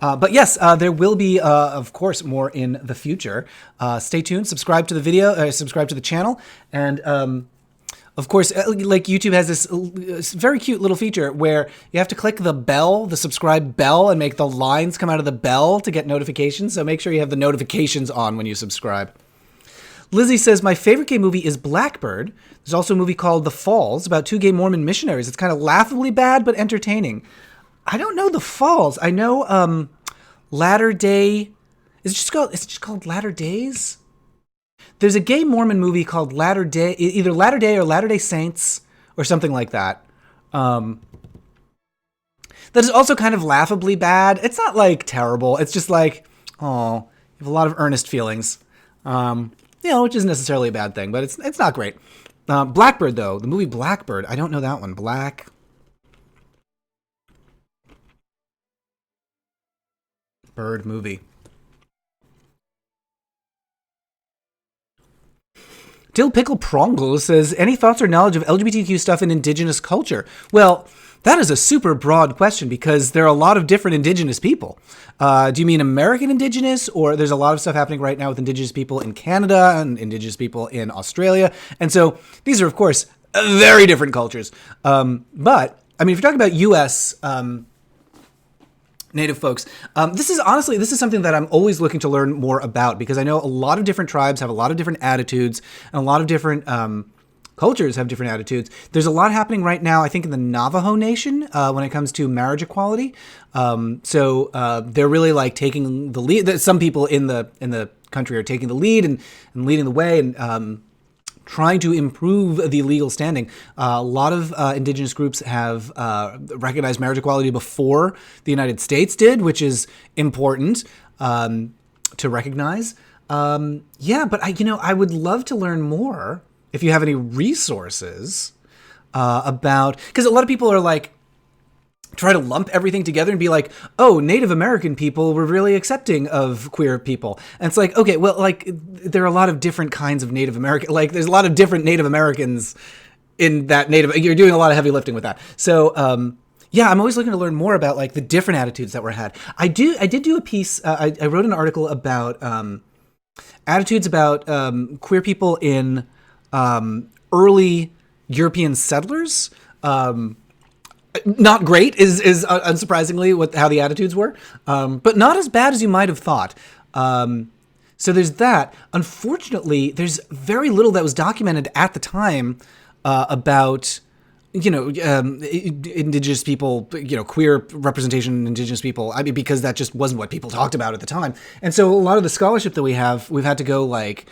But yes, there will be, of course, more in the future. Stay tuned. Subscribe to the video. Subscribe to the channel. And, of course, like YouTube has this very cute little feature where you have to click the bell, the subscribe bell, and make the lines come out of the bell to get notifications. So make sure you have the notifications on when you subscribe. Lizzie says, my favorite gay movie is Blackbird. There's also a movie called The Falls about two gay Mormon missionaries. It's kind of laughably bad, but entertaining. I don't know The Falls. I know Latter Day. It's just called Latter Days. There's a gay Mormon movie called Latter Day, either Latter Day or Latter Day Saints or something like that. That is also kind of laughably bad. It's not like terrible. It's just like, oh, you have a lot of earnest feelings. Which isn't necessarily a bad thing, but it's not great. Blackbird though, the movie Blackbird. I don't know that one. Blackbird movie. Dill Pickle Prongle says, any thoughts or knowledge of LGBTQ stuff in indigenous culture? Well, that is a super broad question because there are a lot of different indigenous people. Do you mean American indigenous, or there's a lot of stuff happening right now with indigenous people in Canada and indigenous people in Australia? And so these are, of course, very different cultures. But, I mean, if you're talking about U.S., Native folks. This is something that I'm always looking to learn more about because I know a lot of different tribes have a lot of different attitudes and a lot of different cultures have different attitudes. There's a lot happening right now, I think, in the Navajo Nation when it comes to marriage equality. So they're really like taking the lead. Some people in the country are taking the lead and leading the way and trying to improve the legal standing. A lot of indigenous groups have recognized marriage equality before the United States did, which is important to recognize. But I would love to learn more if you have any resources about, because a lot of people are like, try to lump everything together and be like, oh, Native American people were really accepting of queer people. And it's like, okay, well, like, there are a lot of different kinds of Native American, like, there's a lot of different Native Americans in that you're doing a lot of heavy lifting with that. So, I'm always looking to learn more about, like, the different attitudes that were had. I did do a piece, I wrote an article about attitudes about queer people in early European settlers. Not great is unsurprisingly how the attitudes were, but not as bad as you might have thought. So there's that. Unfortunately, there's very little that was documented at the time about, indigenous people, queer representation in indigenous people. I mean, because that just wasn't what people talked about at the time. And so a lot of the scholarship that we've had to go like,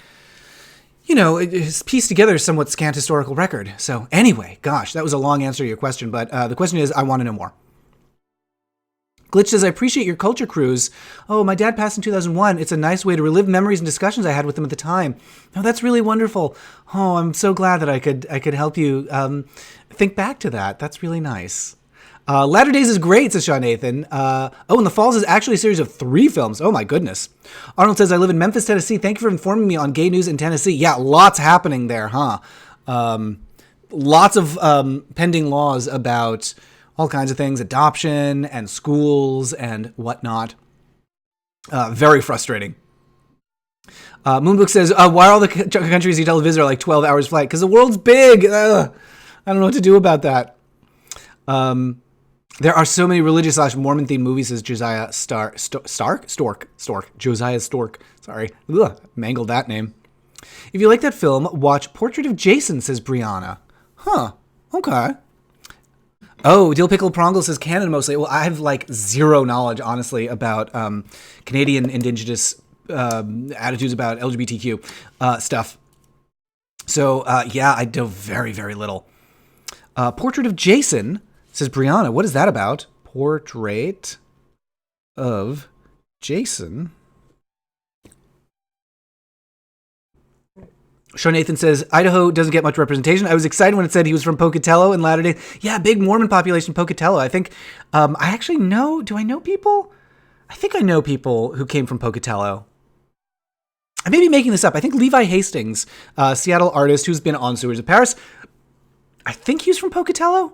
it's pieced together a somewhat scant historical record. So anyway, gosh, that was a long answer to your question, but the question is, I want to know more. Glitch says, I appreciate your culture cruise. Oh, my dad passed in 2001. It's a nice way to relive memories and discussions I had with him at the time. Oh, that's really wonderful. Oh, I'm so glad that I could help you think back to that. That's really nice. Latter Days is great, says Sean Nathan. And The Falls is actually a series of 3 films. Oh my goodness. Arnold says, I live in Memphis, Tennessee. Thank you for informing me on gay news in Tennessee. Yeah, lots happening there, huh? Lots of pending laws about all kinds of things, adoption and schools and whatnot. Very frustrating. Moonbook says, why are all the countries you tell to visit are like 12 hours flight? Because the world's big. I don't know what to do about that. There are so many religious / Mormon themed movies, says Josiah Stork. Josiah Stork. Sorry. Ugh, mangled that name. If you like that film, watch Portrait of Jason, says Brianna. Huh. Okay. Oh, Dill Pickle Prongle says canon mostly. Well, I have like zero knowledge, honestly, about Canadian Indigenous attitudes about LGBTQ stuff. So, yeah, I know very, very little. Portrait of Jason, says Brianna. What is that about? Portrait of Jason. Sean Nathan says, Idaho doesn't get much representation. I was excited when it said he was from Pocatello in Latter-day. Yeah, big Mormon population, Pocatello. I think, I actually know, do I know people? I think I know people who came from Pocatello. I may be making this up. I think Levi Hastings, Seattle artist who's been on Sewers of Paris, I think he was from Pocatello.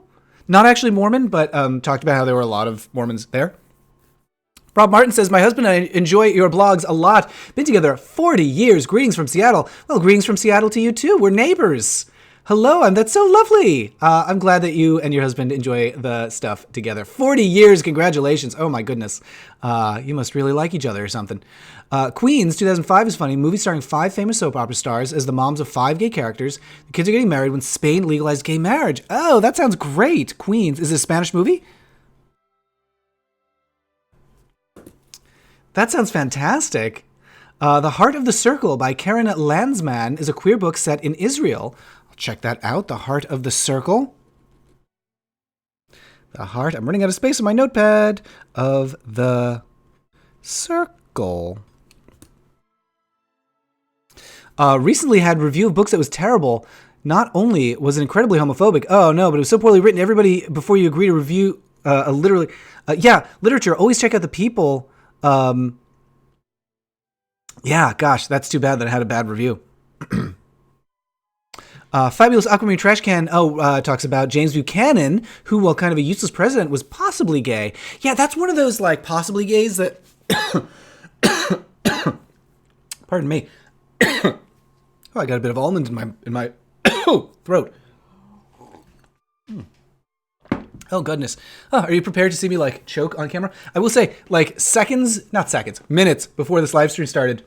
Not actually Mormon, but talked about how there were a lot of Mormons there. Rob Martin says, my husband and I enjoy your blogs a lot. Been together 40 years. Greetings from Seattle. Well, greetings from Seattle to you too. We're neighbors. Hello, and that's so lovely. I'm glad that you and your husband enjoy the stuff together. 40 years, congratulations. Oh my goodness. You must really like each other or something. Queens, 2005 is funny. Movie starring 5 famous soap opera stars as the moms of 5 gay characters. The kids are getting married when Spain legalized gay marriage. Oh, that sounds great. Queens. Is it a Spanish movie? That sounds fantastic. The Heart of the Circle by Karen Landsman is a queer book set in Israel. I'll check that out. The Heart of the Circle. The Heart. I'm running out of space on my notepad. Of the Circle. Recently had review of books that was terrible. Not only was it incredibly homophobic. Oh no, but it was so poorly written. Everybody, before you agree to review, literally, literature. Always check out the people. Yeah, gosh, that's too bad that I had a bad review. Fabulous Aquamarine Trash Can, talks about James Buchanan, who, while kind of a useless president, was possibly gay. Yeah, that's one of those, like, possibly gays that... Pardon me. Oh, I got a bit of almond in my throat. Oh, goodness. Oh, are you prepared to see me, like, choke on camera? I will say, like, minutes before this live stream started,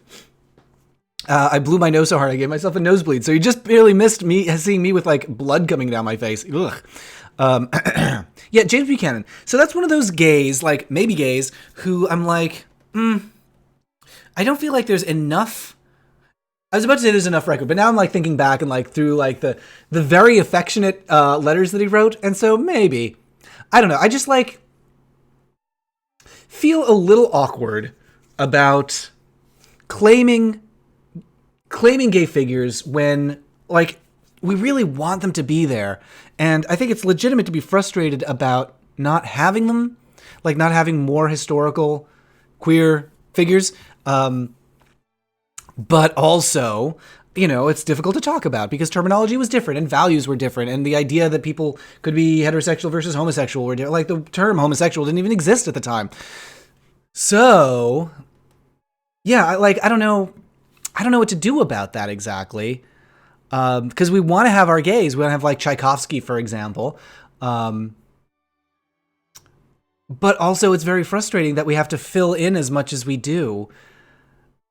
I blew my nose so hard I gave myself a nosebleed. So you just barely missed me seeing me with, like, blood coming down my face. Ugh. Yeah, James Buchanan. So that's one of those gays, like, maybe gays, who I'm like, I don't feel like there's enough... I was about to say there's enough record, but now I'm like thinking back and like through like the very affectionate letters that he wrote, and so maybe. I don't know. I just like feel a little awkward about claiming gay figures when like we really want them to be there. And I think it's legitimate to be frustrated about not having them, like not having more historical queer figures. But also, you know, it's difficult to talk about because terminology was different and values were different. And the idea that people could be heterosexual versus homosexual were different. Like the term homosexual didn't even exist at the time. So, yeah, I don't know what to do about that exactly. Because we want to have our gays. We want to have like Tchaikovsky, for example. But also it's very frustrating that we have to fill in as much as we do.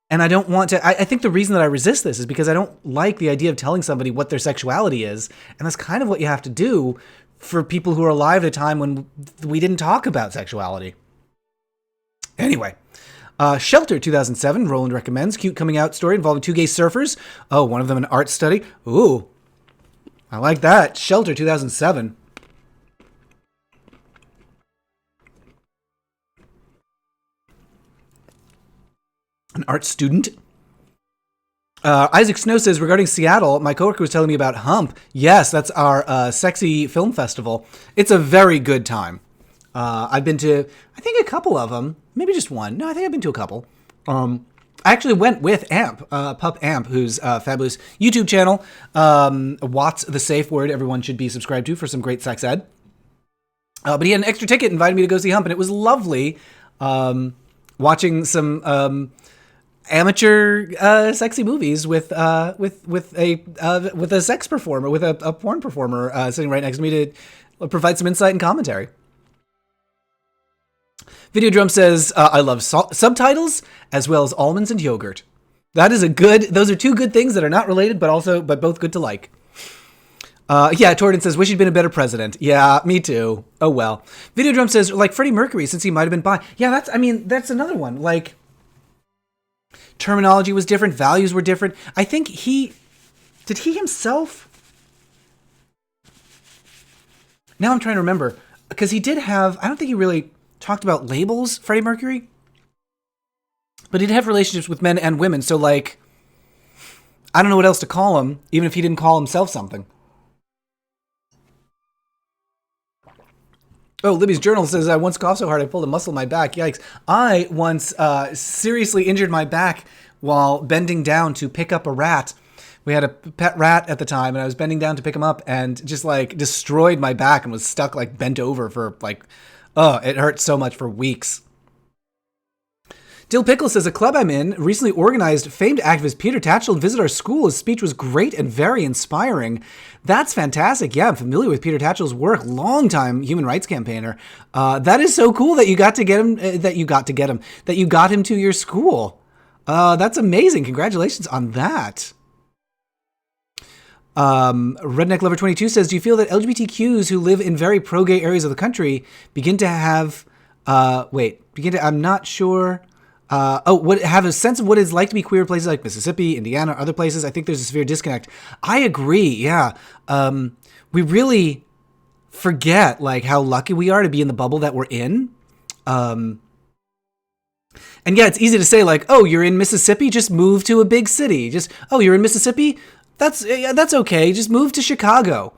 And I don't want to, I think the reason that I resist this is because I don't like the idea of telling somebody what their sexuality is. And that's kind of what you have to do for people who are alive at a time when we didn't talk about sexuality. Anyway, Shelter 2007, Roland recommends. Cute coming out story involving 2 gay surfers. Oh, one of them an art study. Ooh, I like that. Shelter 2007. An art student. Isaac Snow says, regarding Seattle, my coworker was telling me about Hump. Yes, that's our sexy film festival. It's a very good time. I've been to, I think, a couple of them. Maybe just one. No, I think I've been to a couple. I actually went with Amp, Pup Amp, who's a fabulous YouTube channel. Watts the Safe Word everyone should be subscribed to for some great sex ed. But he had an extra ticket, invited me to go see Hump, and it was lovely watching some... amateur sexy movies with a sex performer, with a porn performer sitting right next to me to provide some insight and commentary. Videodrum says, I love subtitles as well as almonds and yogurt. That is those are two good things that are not related, but both good to like. Yeah, Torden says, wish he'd been a better president. Yeah, me too. Oh, well. Videodrum says, like Freddie Mercury, since he might have been bi. Yeah, that's another one. Like, terminology was different. Values were different. I think did he himself? Now I'm trying to remember. Because he did have, I don't think he really talked about labels, Freddie Mercury. But he'd have relationships with men and women. So, like, I don't know what else to call him, even if he didn't call himself something. Oh, Libby's Journal says, I once coughed so hard I pulled a muscle in my back. Yikes. I once seriously injured my back while bending down to pick up a rat. We had a pet rat at the time, and I was bending down to pick him up and just, like, destroyed my back and was stuck, like, bent over for, like, it hurt so much for weeks. Dill Pickle says, a club I'm in recently organized famed activist Peter Tatchell to visit our school. His speech was great and very inspiring. That's fantastic. Yeah, I'm familiar with Peter Tatchell's work. Longtime human rights campaigner. That is so cool that you got him to your school. That's amazing. Congratulations on that. Redneck Lover 22 says, do you feel that LGBTQs who live in very pro-gay areas of the country I'm not sure. Have a sense of what it's like to be queer in places like Mississippi, Indiana, other places? I think there's a severe disconnect. I agree. Yeah. We really forget like how lucky we are to be in the bubble that we're in. And yeah, it's easy to say like, oh, you're in Mississippi, just move to a big city. You're in Mississippi. That's okay. Just move to Chicago.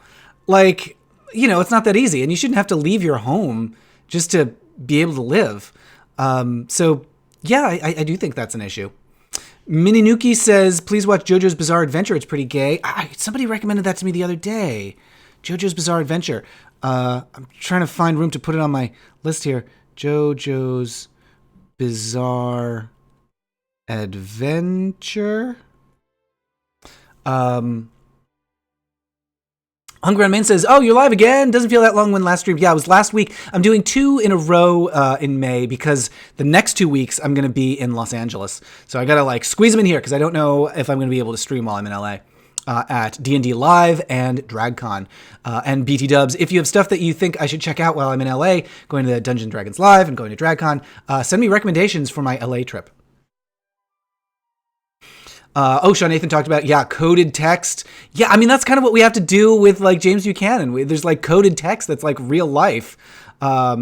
Like, it's not that easy, and you shouldn't have to leave your home just to be able to live. So yeah, I do think that's an issue. Mininuki says, please watch JoJo's Bizarre Adventure. It's pretty gay. Somebody recommended that to me the other day. JoJo's Bizarre Adventure. I'm trying to find room to put it on my list here. JoJo's Bizarre Adventure. Hungry on Main says, oh, you're live again. Doesn't feel that long when last streamed. Yeah, it was last week. I'm doing 2 in a row in May because the next 2 weeks I'm going to be in Los Angeles. So I got to like squeeze them in here because I don't know if I'm going to be able to stream while I'm in LA at D&D Live and DragCon and BT Dubs. If you have stuff that you think I should check out while I'm in LA, going to the Dungeons & Dragons Live and going to DragCon, send me recommendations for my LA trip. Sean Nathan talked about, coded text. Yeah, I mean, that's kind of what we have to do with, like, James Buchanan. There's, like, coded text that's, like, real life. Yeah,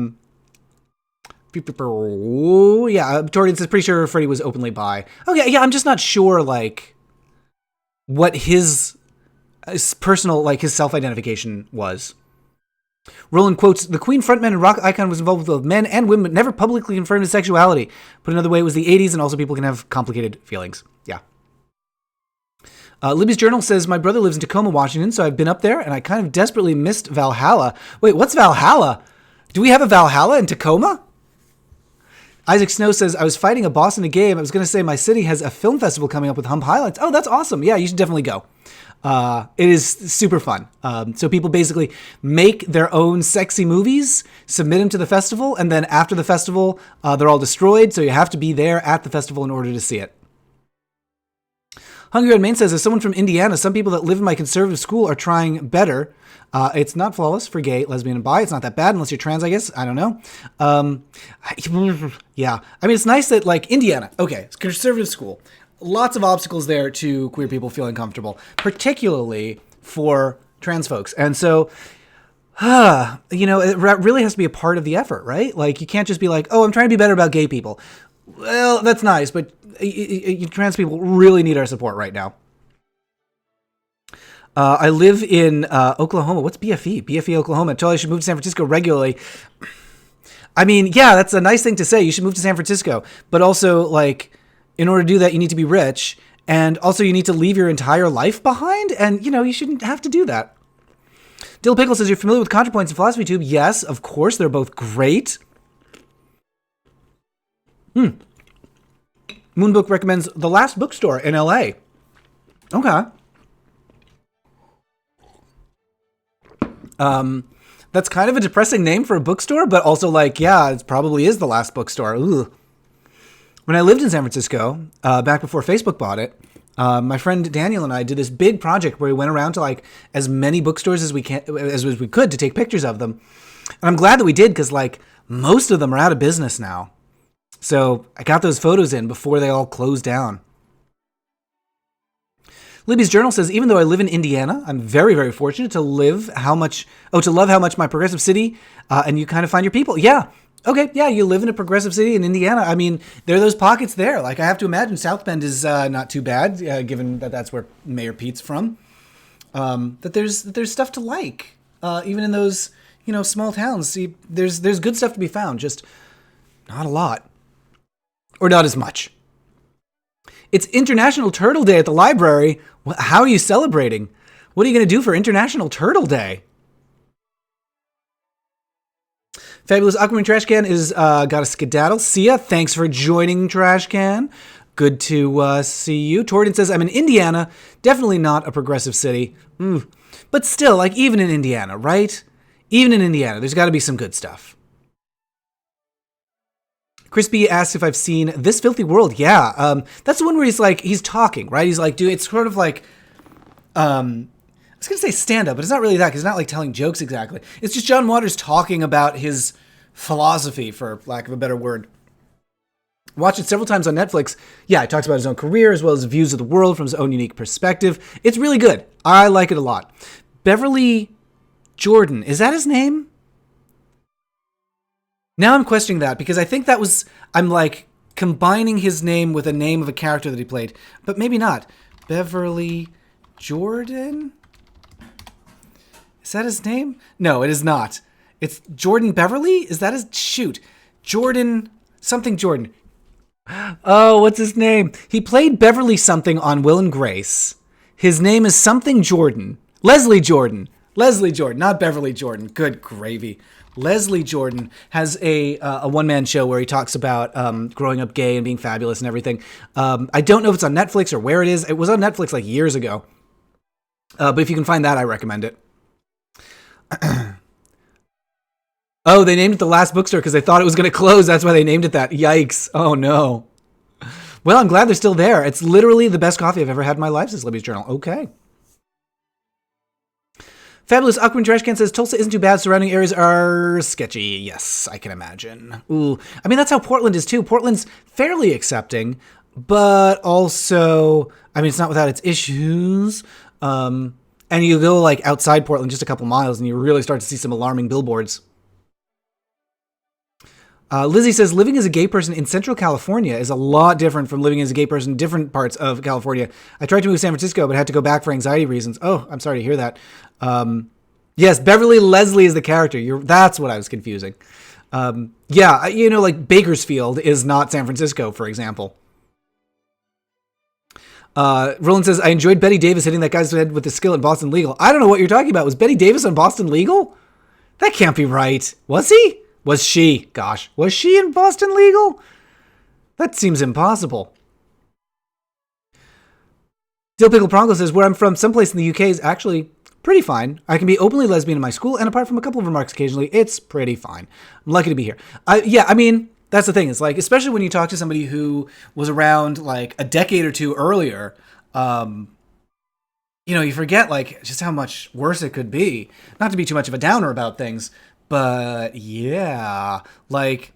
Torian says, pretty sure Freddie was openly bi. Okay, yeah, I'm just not sure, like, what his personal, like, his self-identification was. Roland quotes, the Queen frontman and rock icon was involved with both men and women, but never publicly confirmed his sexuality. Put another way, it was the 80s, and also people can have complicated feelings. Yeah. Libby's Journal says, my brother lives in Tacoma, Washington, so I've been up there, and I kind of desperately missed Valhalla. Wait, what's Valhalla? Do we have a Valhalla in Tacoma? Isaac Snow says, I was fighting a boss in a game. I was going to say my city has a film festival coming up with Hump Highlights. Oh, that's awesome. Yeah, you should definitely go. It is super fun. So people basically make their own sexy movies, submit them to the festival, and then after the festival, they're all destroyed, so you have to be there at the festival in order to see it. Hungry Red Main says, as someone from Indiana, some people that live in my conservative school are trying better. It's not flawless for gay, lesbian, and bi. It's not that bad unless you're trans, I guess. I don't know. Yeah. I mean, it's nice that, like, Indiana, okay, it's a conservative school. Lots of obstacles there to queer people feeling comfortable, particularly for trans folks. And so, it really has to be a part of the effort, right? Like, you can't just be like, oh, I'm trying to be better about gay people. Well, that's nice, but trans people really need our support right now. I live in Oklahoma. What's BFE? BFE, Oklahoma. I told you I should move to San Francisco regularly. I mean, yeah, that's a nice thing to say. You should move to San Francisco. But also, like, in order to do that, you need to be rich. And also, you need to leave your entire life behind. And, you shouldn't have to do that. Dill Pickle says, you're familiar with ContraPoints and Philosophy Tube? Yes, of course. They're both great. Moonbook recommends The Last Bookstore in LA. Okay. That That's kind of a depressing name for a bookstore, but also like, yeah, it probably is the last bookstore. Ooh. When I lived in San Francisco, back before Facebook bought it, my friend Daniel and I did this big project where we went around to like as many bookstores as we could to take pictures of them. And I'm glad that we did because like most of them are out of business now. So I got those photos in before they all closed down. Libby's Journal says, even though I live in Indiana, I'm very, very fortunate to love how much my progressive city, and you kind of find your people. Yeah. Okay. Yeah. You live in a progressive city in Indiana. I mean, there are those pockets there. Like I have to imagine South Bend is not too bad, given that that's where Mayor Pete's from. That there's stuff to like, even in those, small towns. See, there's good stuff to be found, just not a lot. Or not as much. It's International Turtle Day at the library. How are you celebrating? What are you going to do for International Turtle Day? Fabulous Aquamarine Trash Can is got a skedaddle. See ya. Thanks for joining, Trash Can. Good to see you. Torden says, I'm in Indiana. Definitely not a progressive city. But still, like, even in Indiana, right? Even in Indiana, there's got to be some good stuff. Crispy asks if I've seen This Filthy World. Yeah, that's the one where he's talking, right? He's like, dude, it's sort of like, I was going to say stand-up, but it's not really that, because it's not like telling jokes exactly. It's just John Waters talking about his philosophy, for lack of a better word. Watched it several times on Netflix. Yeah, he talks about his own career as well as views of the world from his own unique perspective. It's really good. I like it a lot. Beverly Jordan, is that his name? Now I'm questioning that because I think I'm like combining his name with a name of a character that he played, but maybe not. Beverly Jordan? Is that his name? No, it is not. It's Jordan Beverly? Is that his... Shoot. Jordan... Something Jordan. Oh, what's his name? He played Beverly something on Will and Grace. His name is something Jordan. Leslie Jordan. Leslie Jordan, not Beverly Jordan. Good gravy. Leslie Jordan has a one-man show where he talks about growing up gay and being fabulous and everything. I don't know if it's on Netflix or where it is. It was on Netflix like years ago. But if you can find that, I recommend it. Oh, they named it The Last Bookstore because they thought it was going to close. That's why they named it that. Yikes. Oh, no. Well, I'm glad they're still there. It's literally the best coffee I've ever had in my life, says Libby's Journal. Okay. Fabulous Aquaman Trash Can says, Tulsa isn't too bad. Surrounding areas are sketchy. Yes, I can imagine. Ooh. I mean, that's how Portland is, too. Portland's fairly accepting, but also, I mean, it's not without its issues. And you go, like, outside Portland just a couple miles, and you really start to see some alarming billboards. Lizzie says, living as a gay person in Central California is a lot different from living as a gay person in different parts of California. I tried to move to San Francisco, but had to go back for anxiety reasons. Oh, I'm sorry to hear that. Yes, Beverly Leslie is the character. That's what I was confusing. Yeah, like Bakersfield is not San Francisco, for example. Roland says, I enjoyed Betty Davis hitting that guy's head with the skill at Boston Legal. I don't know what you're talking about. Was Betty Davis on Boston Legal? That can't be right. Was he? Was she? Gosh, was she in Boston Legal? That seems impossible. Dill Pickle Prongle says, where I'm from, someplace in the UK is actually pretty fine. I can be openly lesbian in my school, and apart from a couple of remarks occasionally, it's pretty fine. I'm lucky to be here. Yeah, I mean, that's the thing. It's like, especially when you talk to somebody who was around like a decade or two earlier, you forget like just how much worse it could be. Not to be too much of a downer about things, but yeah, like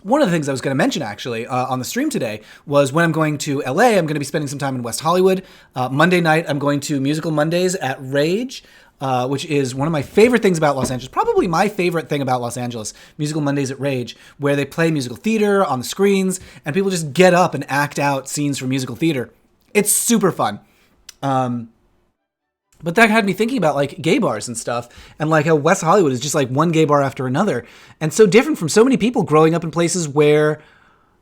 one of the things I was going to mention actually on the stream today was when I'm going to LA, I'm going to be spending some time in West Hollywood. Monday night, I'm going to Musical Mondays at Rage, which is one of my favorite things about Los Angeles. Probably my favorite thing about Los Angeles, Musical Mondays at Rage, where they play musical theater on the screens and people just get up and act out scenes from musical theater. It's super fun. But that had me thinking about like gay bars and stuff and like how West Hollywood is just like one gay bar after another and so different from so many people growing up in places where,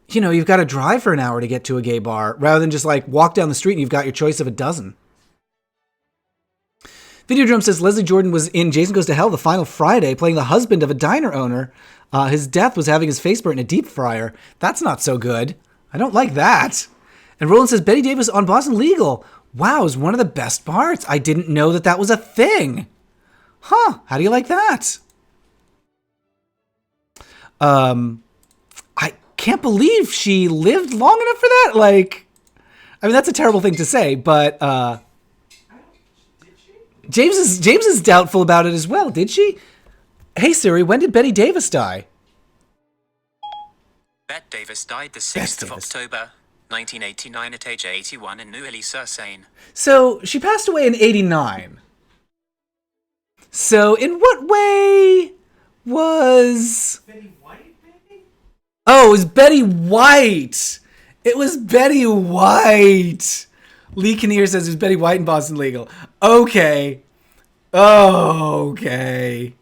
you've got to drive for an hour to get to a gay bar rather than just like walk down the street and you've got your choice of a dozen. Videodrome says Leslie Jordan was in Jason Goes to Hell the final Friday playing the husband of a diner owner. His death was having his face burnt in a deep fryer. That's not so good. I don't like that. And Roland says Betty Davis on Boston Legal. Wow, it was one of the best parts. I didn't know that was a thing. Huh, how do you like that? I can't believe she lived long enough for that. Like, I mean, that's a terrible thing to say, but James is doubtful about it as well. Did she? Hey Siri, when did Betty Davis die? Bette Davis died the 6th of October, 1989 at age 81 in Neuilly-sur-Seine. So she passed away in 89. So in what way was... Betty White, maybe? Oh, it was Betty White. It was Betty White. Lee Kinnear says it was Betty White in Boston Legal. Okay. Okay.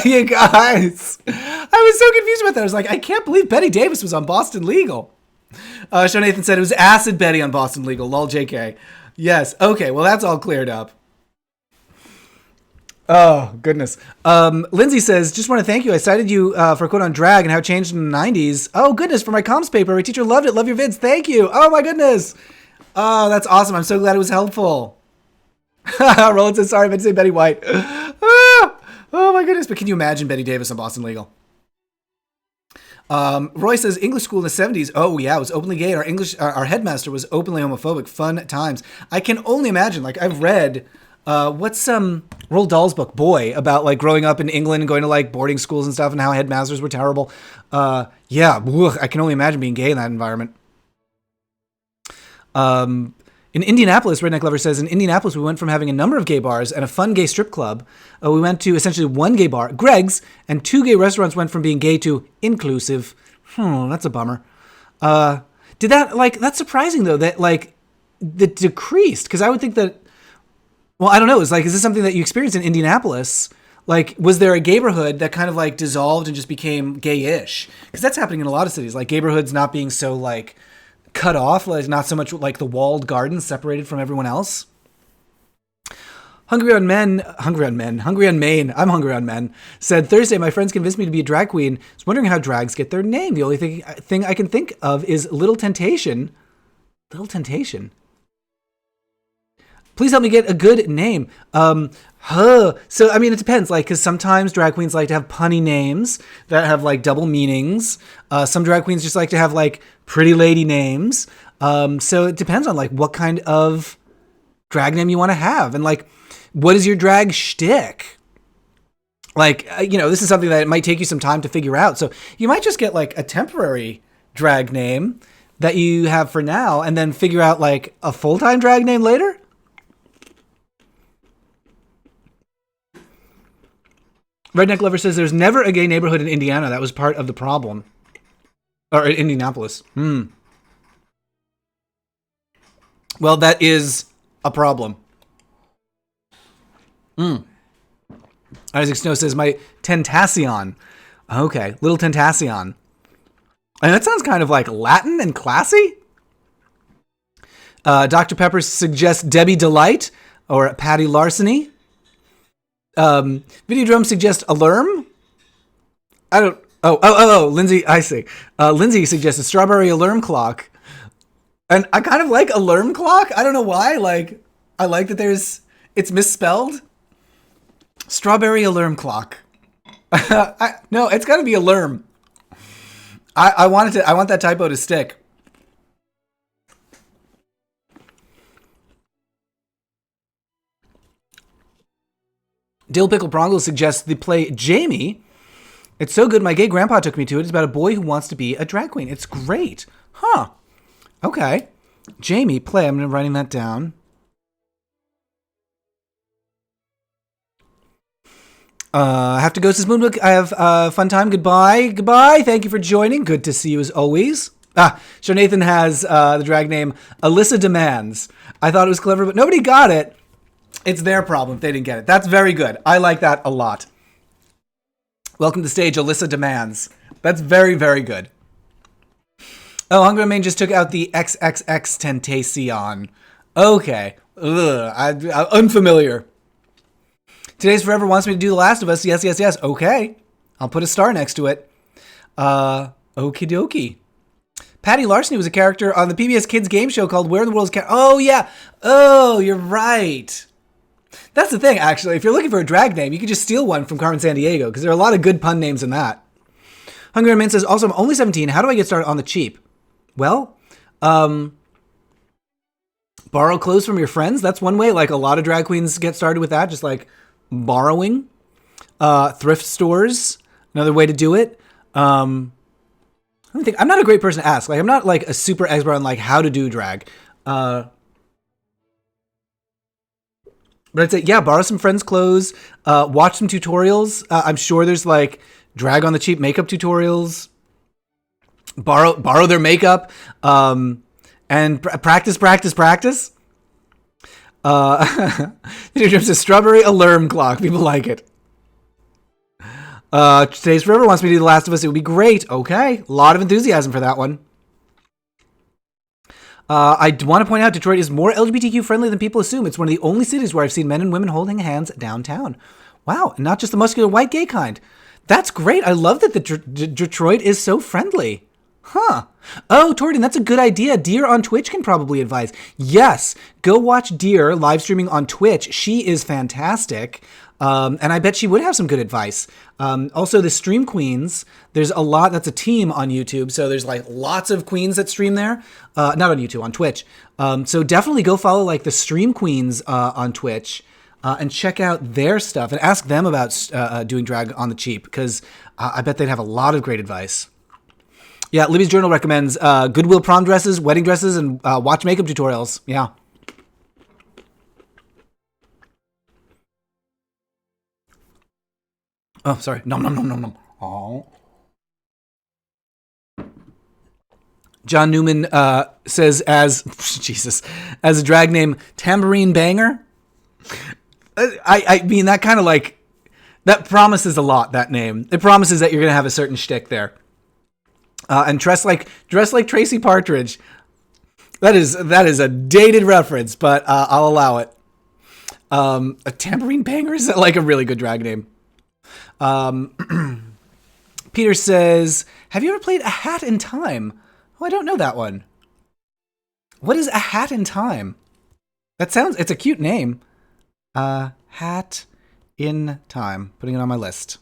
You guys. I was so confused about that. I was like, I can't believe Betty Davis was on Boston Legal. Sean Nathan said it was Acid Betty on Boston Legal. Lol JK. Yes. Okay. Well, that's all cleared up. Oh, goodness. Lindsay says, just want to thank you. I cited you for a quote on drag and how it changed in the 90s. Oh, goodness. For my comms paper. My teacher loved it. Love your vids. Thank you. Oh, my goodness. Oh, that's awesome. I'm so glad it was helpful. Roland says, sorry, I meant to say Betty White. Oh, my goodness. But can you imagine Betty Davis on Boston Legal? Roy says, English school in the 70s. Oh, yeah, it was openly gay. Our headmaster was openly homophobic. Fun times. I can only imagine. Like, I've read... what's Roald Dahl's book, Boy, about like growing up in England and going to like boarding schools and stuff and how headmasters were terrible. Yeah, I can only imagine being gay in that environment. In Indianapolis, Redneck Lover says, in Indianapolis, we went from having a number of gay bars and a fun gay strip club. We went to essentially one gay bar, Greg's, and 2 gay restaurants went from being gay to inclusive. That's a bummer. Did that, like, that's surprising though, that like, that decreased, because I would think that, well, I don't know. It's like, is this something that you experienced in Indianapolis? Like, was there a gayborhood that kind of like dissolved and just became gay-ish? Because that's happening in a lot of cities. Like gayborhoods not being so like cut off, like not so much like the walled gardens separated from everyone else. Hungry on Maine. I'm hungry on men. Said Thursday, my friends convinced me to be a drag queen. I was wondering how drags get their name. The only thing I can think of is Little Temptation. Little Temptation. Please help me get a good name. So, I mean, it depends, like, because sometimes drag queens like to have punny names that have, like, double meanings. Some drag queens just like to have, like, pretty lady names. So it depends on, like, what kind of drag name you want to have. And, like, what is your drag shtick? Like, this is something that it might take you some time to figure out. So you might just get, like, a temporary drag name that you have for now and then figure out, like, a full-time drag name later. Redneck Lover says there's never a gay neighborhood in Indiana. That was part of the problem. Or in Indianapolis. Well, that is a problem. Isaac Snow says, my Tentacion. Okay, Little Tentacion. And that sounds kind of like Latin and classy. Dr. Pepper suggests Debbie Delight or Patty Larceny. Videodrome suggests Alerm. I don't. Oh, Lindsay. I see. Lindsay suggests a strawberry alarm clock, and I kind of like alarm clock. I don't know why. Like, I like that it's misspelled. Strawberry alarm clock. No, it's got to be alarm. I want that typo to stick. Dill Pickle Prongle suggests the play Jamie. It's so good, my gay grandpa took me to it. It's about a boy who wants to be a drag queen. It's great. Huh. Okay. Jamie, play. I'm writing that down. I have to go, says Moonbook. I have a fun time. Goodbye. Thank you for joining. Good to see you as always. So Nathan has the drag name Alyssa Demands. I thought it was clever, but nobody got it. It's their problem if they didn't get it. That's very good. I like that a lot. Welcome to the stage, Alyssa Demands. That's very, very good. Oh, Hungry Main just took out the XXX Tentacion. Okay. I'm unfamiliar. Today's Forever wants me to do The Last of Us. Yes. Okay. I'll put a star next to it. Okie dokie. Patty Larceny was a character on the PBS Kids game show called Where in the World is Cat? Oh, yeah. Oh, you're right. That's the thing, actually. If you're looking for a drag name, you could just steal one from Carmen Sandiego, because there are a lot of good pun names in that. Hungry Man says, also, I'm only 17. How do I get started on the cheap? Well, borrow clothes from your friends. That's one way. Like, a lot of drag queens get started with that, just like borrowing. Thrift stores, another way to do it. Let me think. I'm not a great person to ask. Like, I'm not like a super expert on like how to do drag. But I'd say, yeah, borrow some friends' clothes, watch some tutorials. I'm sure there's like drag on the cheap makeup tutorials. Borrow their makeup, and practice. Dreams is strawberry alarm clock. People like it. Today's Forever wants me to do The Last of Us. It would be great. Okay, a lot of enthusiasm for that one. I want to point out Detroit is more LGBTQ friendly than people assume. It's one of the only cities where I've seen men and women holding hands downtown. Wow, and not just the muscular white gay kind. That's great. I love that Detroit is so friendly. Huh. Oh, Torden, that's a good idea. Deer on Twitch can probably advise. Yes, go watch Deer live streaming on Twitch. She is fantastic. And I bet she would have some good advice. Also, the Stream Queens, there's a lot, that's a team on YouTube. So there's like lots of queens that stream there. Not on YouTube, on Twitch. So definitely go follow like the Stream Queens on Twitch and check out their stuff and ask them about doing drag on the cheap, because I bet they'd have a lot of great advice. Yeah, Libby's Journal recommends Goodwill prom dresses, wedding dresses, and watch makeup tutorials. Yeah. Oh, sorry. Nom. Oh. John Newman says as a drag name, Tambourine Banger. I mean, that kind of like, that promises a lot, that name. It promises that you're going to have a certain shtick there. And dress like Tracy Partridge. That is a dated reference, but I'll allow it. A Tambourine Banger is like a really good drag name. Peter says, have you ever played A Hat in Time? Oh, I don't know that one. What is A Hat in Time? It's a cute name. Hat in Time. Putting it on my list.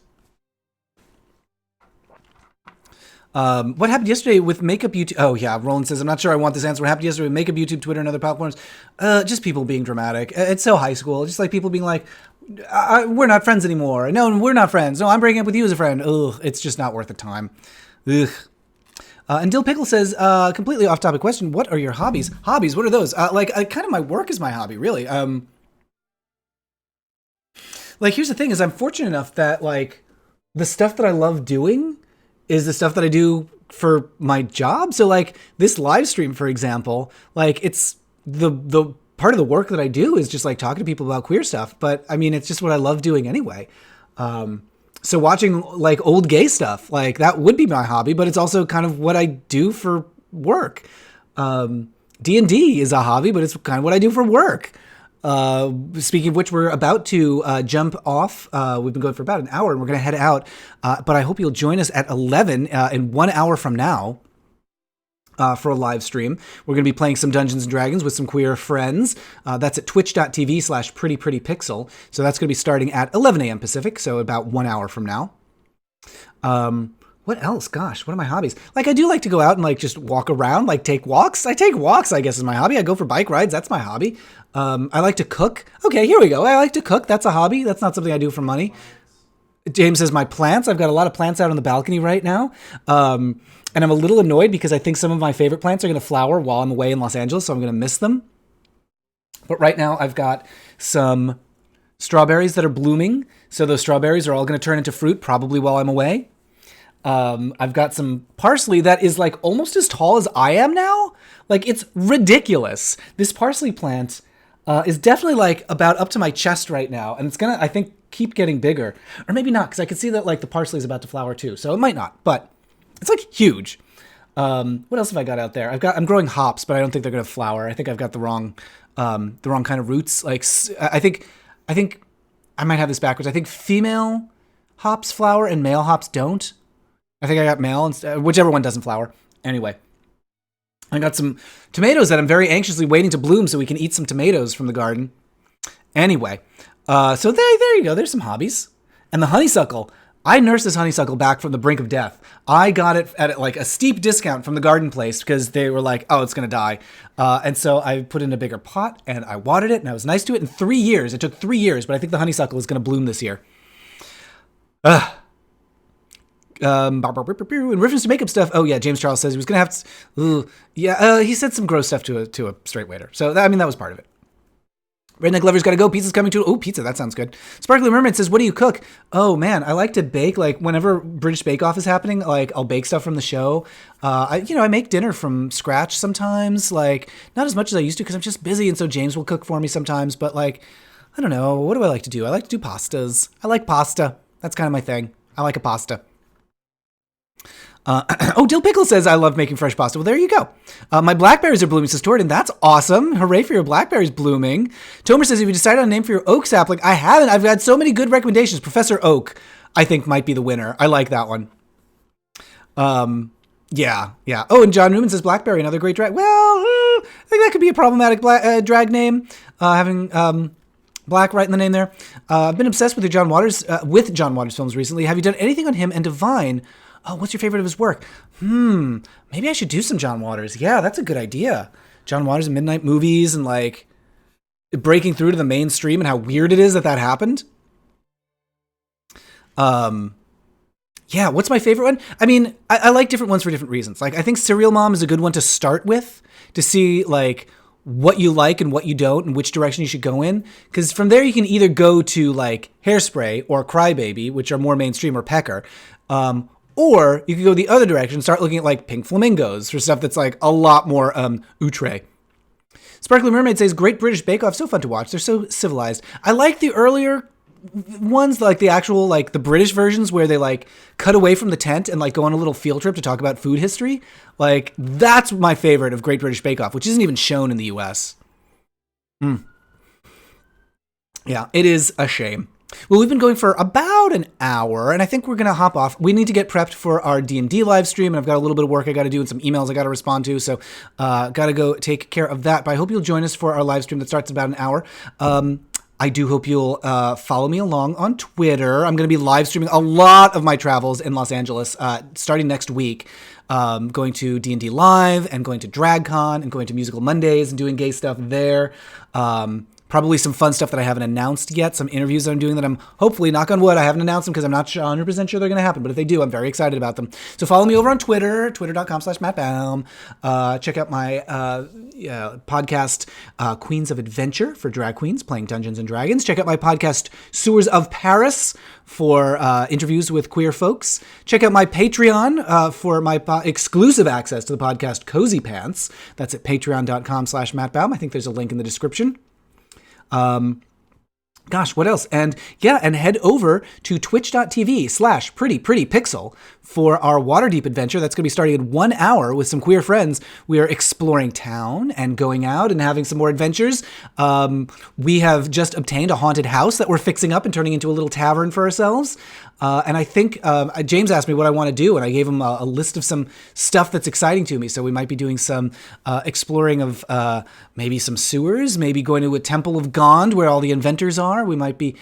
What happened yesterday with makeup YouTube? Oh yeah, Roland says, I'm not sure I want this answer. What happened yesterday with makeup YouTube, Twitter, and other platforms? Just people being dramatic. It's so high school. Just like people being like, we're not friends anymore. No, we're not friends. No, I'm breaking up with you as a friend. Ugh, it's just not worth the time. Ugh. And Dill Pickle says, completely off topic question, what are your hobbies? Hobbies, what are those? Kind of my work is my hobby, really. Here's the thing is I'm fortunate enough that like the stuff that I love doing is the stuff that I do for my job. So like this live stream, for example, like it's the part of the work that I do is just like talking to people about queer stuff. But I mean, it's just what I love doing anyway. So watching like old gay stuff, like that would be my hobby, but it's also kind of what I do for work. D&D is a hobby, but it's kind of what I do for work. Speaking of which, we're about to jump off. We've been going for about an hour and we're going to head out. But I hope you'll join us at 11 in 1 hour from now for a live stream. We're going to be playing some Dungeons & Dragons with some queer friends. That's at twitch.tv/prettyprettypixel. So that's going to be starting at 11 a.m. Pacific, so about 1 hour from now. What else? Gosh, what are my hobbies? Like, I do like to go out and, like, just walk around, like, take walks. I take walks, I guess, is my hobby. I go for bike rides. That's my hobby. I like to cook. Okay, here we go. I like to cook. That's a hobby. That's not something I do for money. James says, my plants. I've got a lot of plants out on the balcony right now. And I'm a little annoyed because I think some of my favorite plants are going to flower while I'm away in Los Angeles, so I'm going to miss them. But right now, I've got some strawberries that are blooming. So those strawberries are all going to turn into fruit, probably while I'm away. I've got some parsley that is like almost as tall as I am now. Like, it's ridiculous. This parsley plant is definitely like about up to my chest right now. And it's going to, I think, keep getting bigger. Or maybe not, because I can see that like the parsley is about to flower too. So it might not, but it's like huge. What else have I got out there? I'm growing hops, but I don't think they're going to flower. I think I've got the wrong kind of roots. Like, I think I might have this backwards. I think female hops flower and male hops don't. I think I got male, whichever one doesn't flower. Anyway, I got some tomatoes that I'm very anxiously waiting to bloom so we can eat some tomatoes from the garden. Anyway, so there you go. There's some hobbies. And the honeysuckle. I nursed this honeysuckle back from the brink of death. I got it at like a steep discount from the garden place because they were like, oh, it's going to die. And so I put in a bigger pot and I watered it and I was nice to it in 3 years. It took 3 years, but I think the honeysuckle is going to bloom this year. In reference to makeup stuff, oh yeah, James Charles says he was going to have he said some gross stuff to a straight waiter. So, that was part of it. Redneck Lover's gotta go. Pizza's coming too. Oh, pizza. That sounds good. Sparkly Mermaid says, what do you cook? Oh, man. I like to bake. Like, whenever British Bake Off is happening, like, I'll bake stuff from the show. I make dinner from scratch sometimes. Like, not as much as I used to because I'm just busy. And so James will cook for me sometimes. But, like, I don't know. What do I like to do? I like to do pastas. I like pasta. That's kind of my thing. I like a pasta. Dill Pickle says, I love making fresh pasta. Well, there you go. My blackberries are blooming, says Torton. That's awesome. Hooray for your blackberries blooming. Tomer says, have you decided on a name for your oak sapling? I haven't. I've had so many good recommendations. Professor Oak, I think, might be the winner. I like that one. Yeah. Oh, and John Newman says, blackberry, another great drag. Well, I think that could be a problematic drag name, having black right in the name there. I've been obsessed with John Waters films recently. Have you done anything on him and Divine? Oh, what's your favorite of his work? Maybe I should do some John Waters. Yeah, that's a good idea. John Waters and Midnight Movies and like breaking through to the mainstream and how weird it is that happened. Yeah, what's my favorite one? I mean, I like different ones for different reasons. Like, I think Serial Mom is a good one to start with to see like what you like and what you don't and which direction you should go in. Because from there you can either go to like Hairspray or Crybaby, which are more mainstream, or Pecker. Or you could go the other direction and start looking at like Pink Flamingos for stuff that's like a lot more outre. Sparkly Mermaid says, Great British Bake Off, so fun to watch. They're so civilized. I like the earlier ones, like the actual, like the British versions where they like cut away from the tent and like go on a little field trip to talk about food history. Like, that's my favorite of Great British Bake Off, which isn't even shown in the US. Yeah, it is a shame. Well, we've been going for about an hour, and I think we're going to hop off. We need to get prepped for our D&D live stream, and I've got a little bit of work I got to do and some emails I got to respond to, so got to go take care of that. But I hope you'll join us for our live stream that starts in about an hour. I do hope you'll follow me along on Twitter. I'm going to be live streaming a lot of my travels in Los Angeles starting next week. Going to D&D Live and going to DragCon and going to Musical Mondays and doing gay stuff there. Probably some fun stuff that I haven't announced yet. Some interviews that I'm doing that I'm hopefully, knock on wood, I haven't announced them because I'm not 100% sure they're going to happen. But if they do, I'm very excited about them. So follow me over on Twitter, twitter.com/MattBaum. Check out my podcast, Queens of Adventure, for drag queens playing Dungeons and Dragons. Check out my podcast, Sewers of Paris, for interviews with queer folks. Check out my Patreon for my exclusive access to the podcast, Cozy Pants. That's at patreon.com/MattBaum. I think there's a link in the description. Gosh, what else? And head over to twitch.tv/prettypixel for our Waterdeep adventure. That's going to be starting in 1 hour with some queer friends. We are exploring town and going out and having some more adventures. We have just obtained a haunted house that we're fixing up and turning into a little tavern for ourselves. And I think James asked me what I want to do, and I gave him a list of some stuff that's exciting to me. So we might be doing some exploring of maybe some sewers, maybe going to a Temple of Gond where all the inventors are. We might be,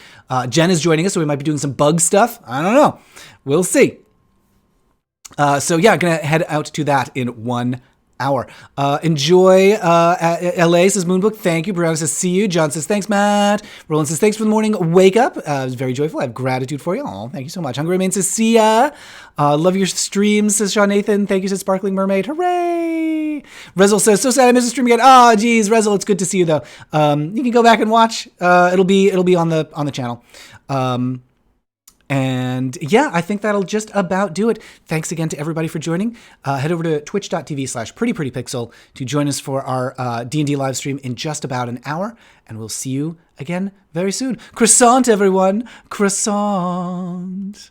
Jen is joining us, so we might be doing some bug stuff. I don't know. We'll see. So yeah, gonna head out to that in 1 hour. Enjoy LA, says Moonbook. Thank you. Brianna says, see you. John says, thanks, Matt. Roland says, thanks for the morning wake up. It was very joyful. I have gratitude for you. Oh, thank you so much. Hungry Remain says, see ya. Love your streams, says Sean Nathan. Thank you, says Sparkling Mermaid. Hooray. Rezel says, so sad I missed the stream again. Oh, geez, Rezel, it's good to see you though. You can go back and watch. It'll be on the channel. And yeah, I think that'll just about do it. Thanks again to everybody for joining. Head over to twitch.tv/prettypixel to join us for our D&D live stream in just about an hour. And we'll see you again very soon. Croissant, everyone. Croissant.